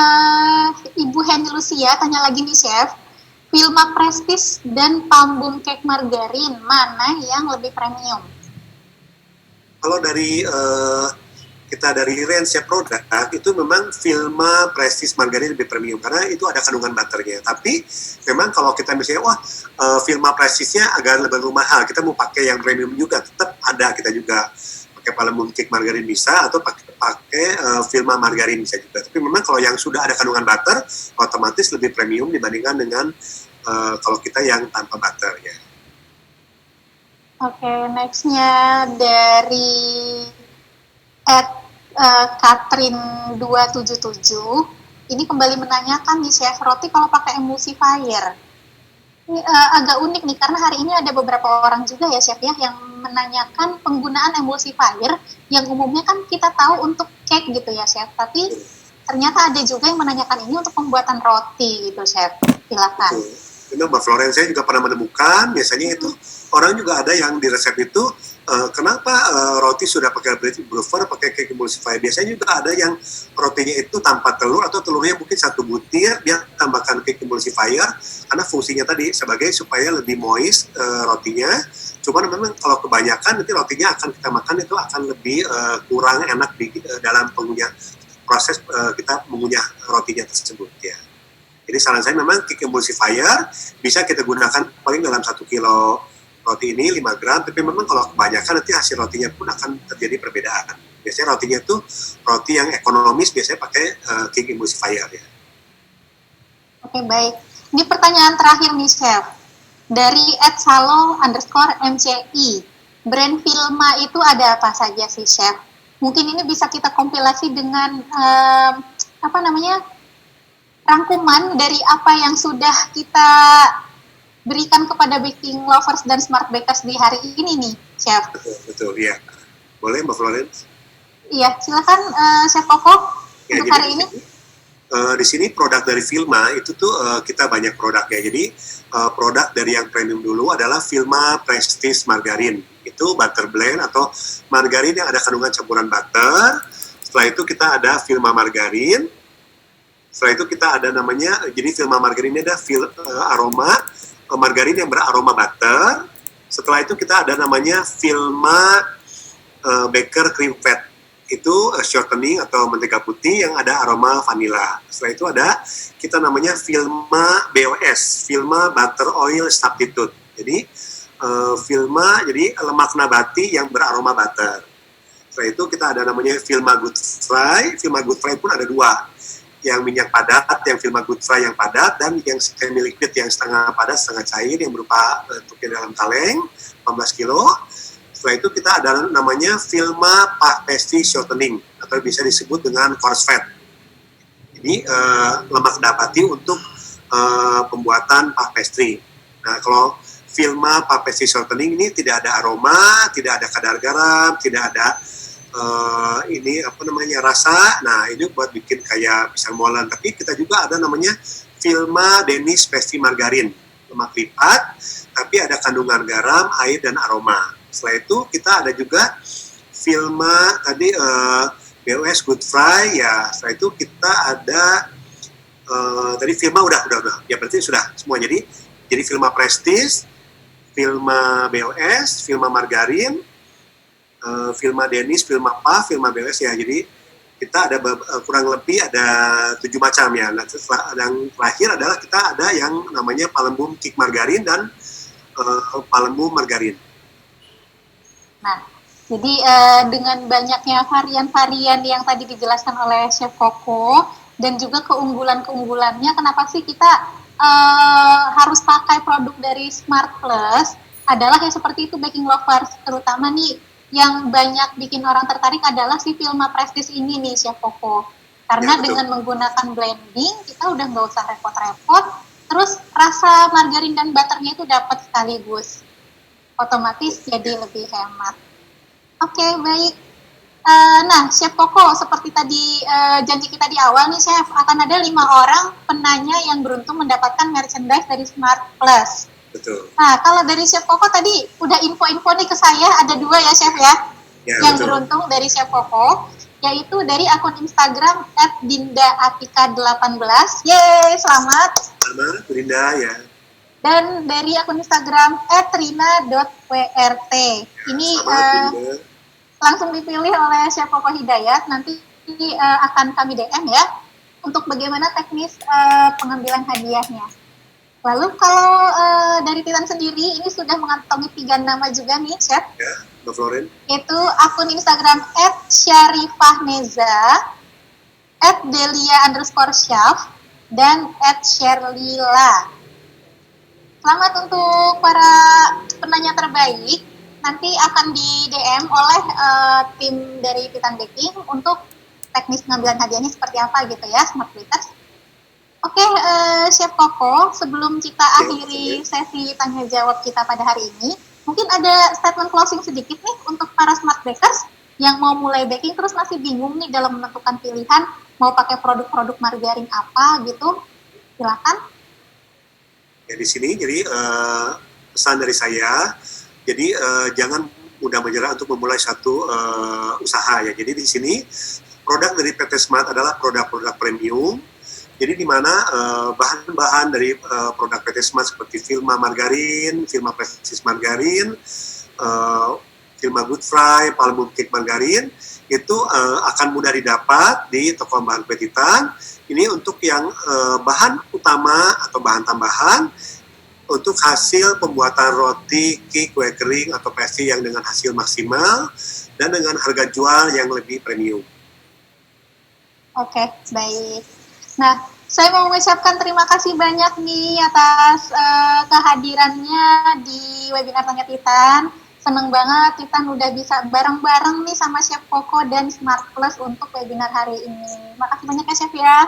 Ibu Henny Lucia tanya lagi nih Chef, Vilma Prestige dan Pambum Cake Margarin, mana yang lebih premium?
Kalau dari kita dari range produk itu memang Vilma Prestige margarin lebih premium karena itu ada kandungan butternya. Tapi memang kalau kita misalnya Vilma Prestige-nya agak lebih mahal, kita mau pakai yang premium juga, tetap ada kita juga pakai Pambum Cake margarin bisa, atau pakai Vilma margarin bisa juga. Tapi memang kalau yang sudah ada kandungan butter otomatis lebih premium dibandingkan dengan kalau kita yang tanpa butter ya.
Oke, nextnya dari Katrin 277. Ini kembali menanyakan nih Chef, roti kalau pakai emulsifier. Ini agak unik nih karena hari ini ada beberapa orang juga ya Chef ya yang menanyakan penggunaan emulsifier yang umumnya kan kita tahu untuk cake gitu ya Chef, tapi ternyata ada juga yang menanyakan ini untuk pembuatan roti gitu Chef. Silakan.
Itu Mbak Florence saya juga pernah menemukan biasanya itu orang juga ada yang di resep itu kenapa roti sudah pakai broofer, pakai cake emulsifier. Biasanya juga ada yang rotinya itu tanpa telur atau telurnya mungkin satu butir, dia tambahkan cake emulsifier karena fungsinya tadi sebagai supaya lebih moist rotinya. Cuman memang kalau kebanyakan nanti rotinya akan kita makan itu akan lebih kurang enak di dalam proses kita mengunyah rotinya tersebut ya. Jadi saran saya memang cake emulsifier bisa kita gunakan paling dalam 1 kilo roti ini 5 gram, tapi memang kalau kebanyakan nanti hasil rotinya pun akan terjadi perbedaan. Biasanya rotinya itu roti yang ekonomis biasanya pakai cake emulsifier ya.
Oke, baik. Ini pertanyaan terakhir nih Chef. Dari @salo_mci. Brand Vilma itu ada apa saja sih Chef? Mungkin ini bisa kita kompilasi dengan rangkuman dari apa yang sudah kita berikan kepada baking lovers dan smart bakers di hari ini nih, Chef.
Betul, ya. Boleh Mbak Florence?
Iya, silakan Chef Koko
ya,
untuk hari ini.
Di sini produk dari Vilma itu tuh kita banyak produknya. Jadi produk dari yang premium dulu adalah Vilma Prestige margarin. Itu butter blend atau margarin yang ada kandungan campuran butter. Setelah itu kita ada Vilma margarin. Setelah itu kita ada namanya, jadi Vilma margarin ini ada aroma margarin yang beraroma butter. Setelah itu kita ada namanya Vilma Baker Cream Fat. Itu shortening atau mentega putih yang ada aroma vanilla. Setelah itu ada kita namanya Vilma BOS, Vilma Butter Oil Substitute. Jadi Vilma jadi lemak nabati yang beraroma butter. Setelah itu kita ada namanya Vilma Good Fry. Vilma Good Fry pun ada dua, yang minyak padat, yang Vilma Good Fry yang padat, dan yang semi liquid yang setengah padat setengah cair yang berupa bentuknya dalam kaleng 18 kilo. Setelah itu kita ada namanya Vilma Puff Pastry Shortening atau bisa disebut dengan coarse fat. Ini lemak nabati untuk pembuatan puff pastry. Nah, kalau Vilma Puff Pastry Shortening ini tidak ada aroma, tidak ada kadar garam, tidak ada rasa. Nah, ini buat bikin kayak pisang molen. Tapi kita juga ada namanya Vilma Danish Pastry Margarin, lemak lipat, tapi ada kandungan garam, air, dan aroma. Setelah itu kita ada juga Vilma tadi BOS Good Fry ya. Setelah itu kita ada tadi Vilma udah ya, berarti sudah semua. Jadi Vilma Prestige, Vilma BOS, Vilma Margarin, Vilma Danish, Vilma Puff, Vilma BOS ya. Jadi kita ada kurang lebih ada 7 macam ya. Nah, yang terakhir adalah kita ada yang namanya Palembum Cake Margarin dan Palembum Margarin.
Nah, jadi dengan banyaknya varian-varian yang tadi dijelaskan oleh Chef Koko dan juga keunggulan-keunggulannya, kenapa sih kita harus pakai produk dari Smart Plus adalah yang seperti itu, baking lovers, terutama nih yang banyak bikin orang tertarik adalah si Vilma Prestige ini nih, Chef Koko. Karena
Ya,
dengan menggunakan blending, kita udah nggak usah repot-repot, terus rasa margarin dan butternya itu dapat sekaligus. Otomatis jadi lebih hemat. Oke, baik. Nah, Chef Koko, seperti tadi janji kita di awal nih, Chef, akan ada 5 orang penanya yang beruntung mendapatkan merchandise dari Smart Plus.
Betul.
Nah, kalau dari Chef Koko tadi udah info-info nih ke saya, ada 2 ya, Chef ya, yang
betul.
beruntung dari Chef Koko, yaitu dari akun Instagram @dindaatika18. Yeay, selamat.
Selamat, Dinda ya.
Dan dari akun Instagram @rina.wrt. Ini langsung dipilih oleh Chef Koko Hidayat. Nanti akan kami DM ya untuk bagaimana teknis pengambilan hadiahnya. Lalu kalau dari Titan sendiri ini sudah mengantongi 3 nama juga nih, Chef.
Ya, Mbak Floren.
Itu akun Instagram @syarifahneza, @delia_chef, dan @sherlila. Selamat untuk para penanya terbaik. Nanti akan di DM oleh tim dari Titan Baking untuk teknis pengambilan hadiahnya seperti apa gitu ya, Smart Glitters. Oke, Chef Koko, sebelum kita akhiri sesi tanya jawab kita pada hari ini, mungkin ada statement closing sedikit nih untuk para Smart Bakers yang mau mulai baking terus masih bingung nih dalam menentukan pilihan mau pakai produk-produk margarin apa gitu. Silakan.
Ya, di sini jadi pesan dari saya, jadi jangan mudah menyerah untuk memulai satu usaha ya. Jadi di sini produk dari PT Smart adalah produk-produk premium. Jadi di mana bahan-bahan dari produk PT Smart seperti Vilma Margarin, Vilma Prestige Margarin, Vilma Good Fry, Palembum Cake Margarin itu akan mudah didapat di toko bahan Titan. Ini untuk yang bahan utama atau bahan tambahan untuk hasil pembuatan roti, cake, kue kering atau pastry yang dengan hasil maksimal dan dengan harga jual yang lebih premium.
Oke, baik. Nah, saya mau mengucapkan terima kasih banyak nih atas kehadirannya di webinar Tanya Titan. Seneng banget Titan udah bisa bareng-bareng nih sama Chef Koko dan Smart Plus untuk webinar hari ini. Makasih banyak ya, Chef ya.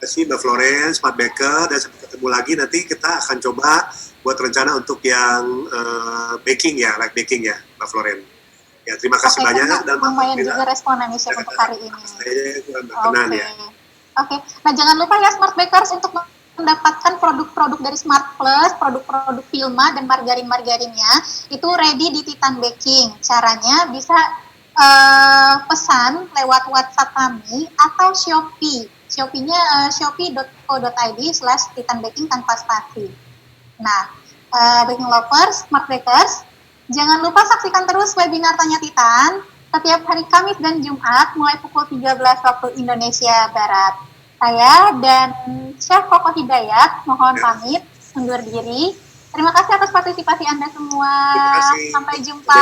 Terima kasih Mbak Florence, Smart Baker, dan sampai ketemu lagi. Nanti kita akan coba buat rencana untuk yang baking ya, live baking ya, Mbak Florence. Ya, terima kasih banyak. Dan
lumayan juga responan nih Chef untuk hari ini.
Saya kurang berkenan ya.
Oke, nah jangan lupa ya Smart Bakers untuk mendapatkan produk-produk dari Smart Plus, produk-produk Vilma dan margarin-margarinnya itu ready di Titan Baking. Caranya bisa pesan lewat WhatsApp kami atau Shopee. Shopee-nya shopee.co.id/Titan Baking tanpa spasi. Nah, Baking Lovers, Smart Bakers, jangan lupa saksikan terus webinar Tanya Titan setiap hari Kamis dan Jumat mulai pukul 13 waktu Indonesia Barat. Saya dan Chef Koko Hidayat mohon pamit undur diri. Terima kasih atas partisipasi Anda semua.
Terima kasih.
Sampai jumpa.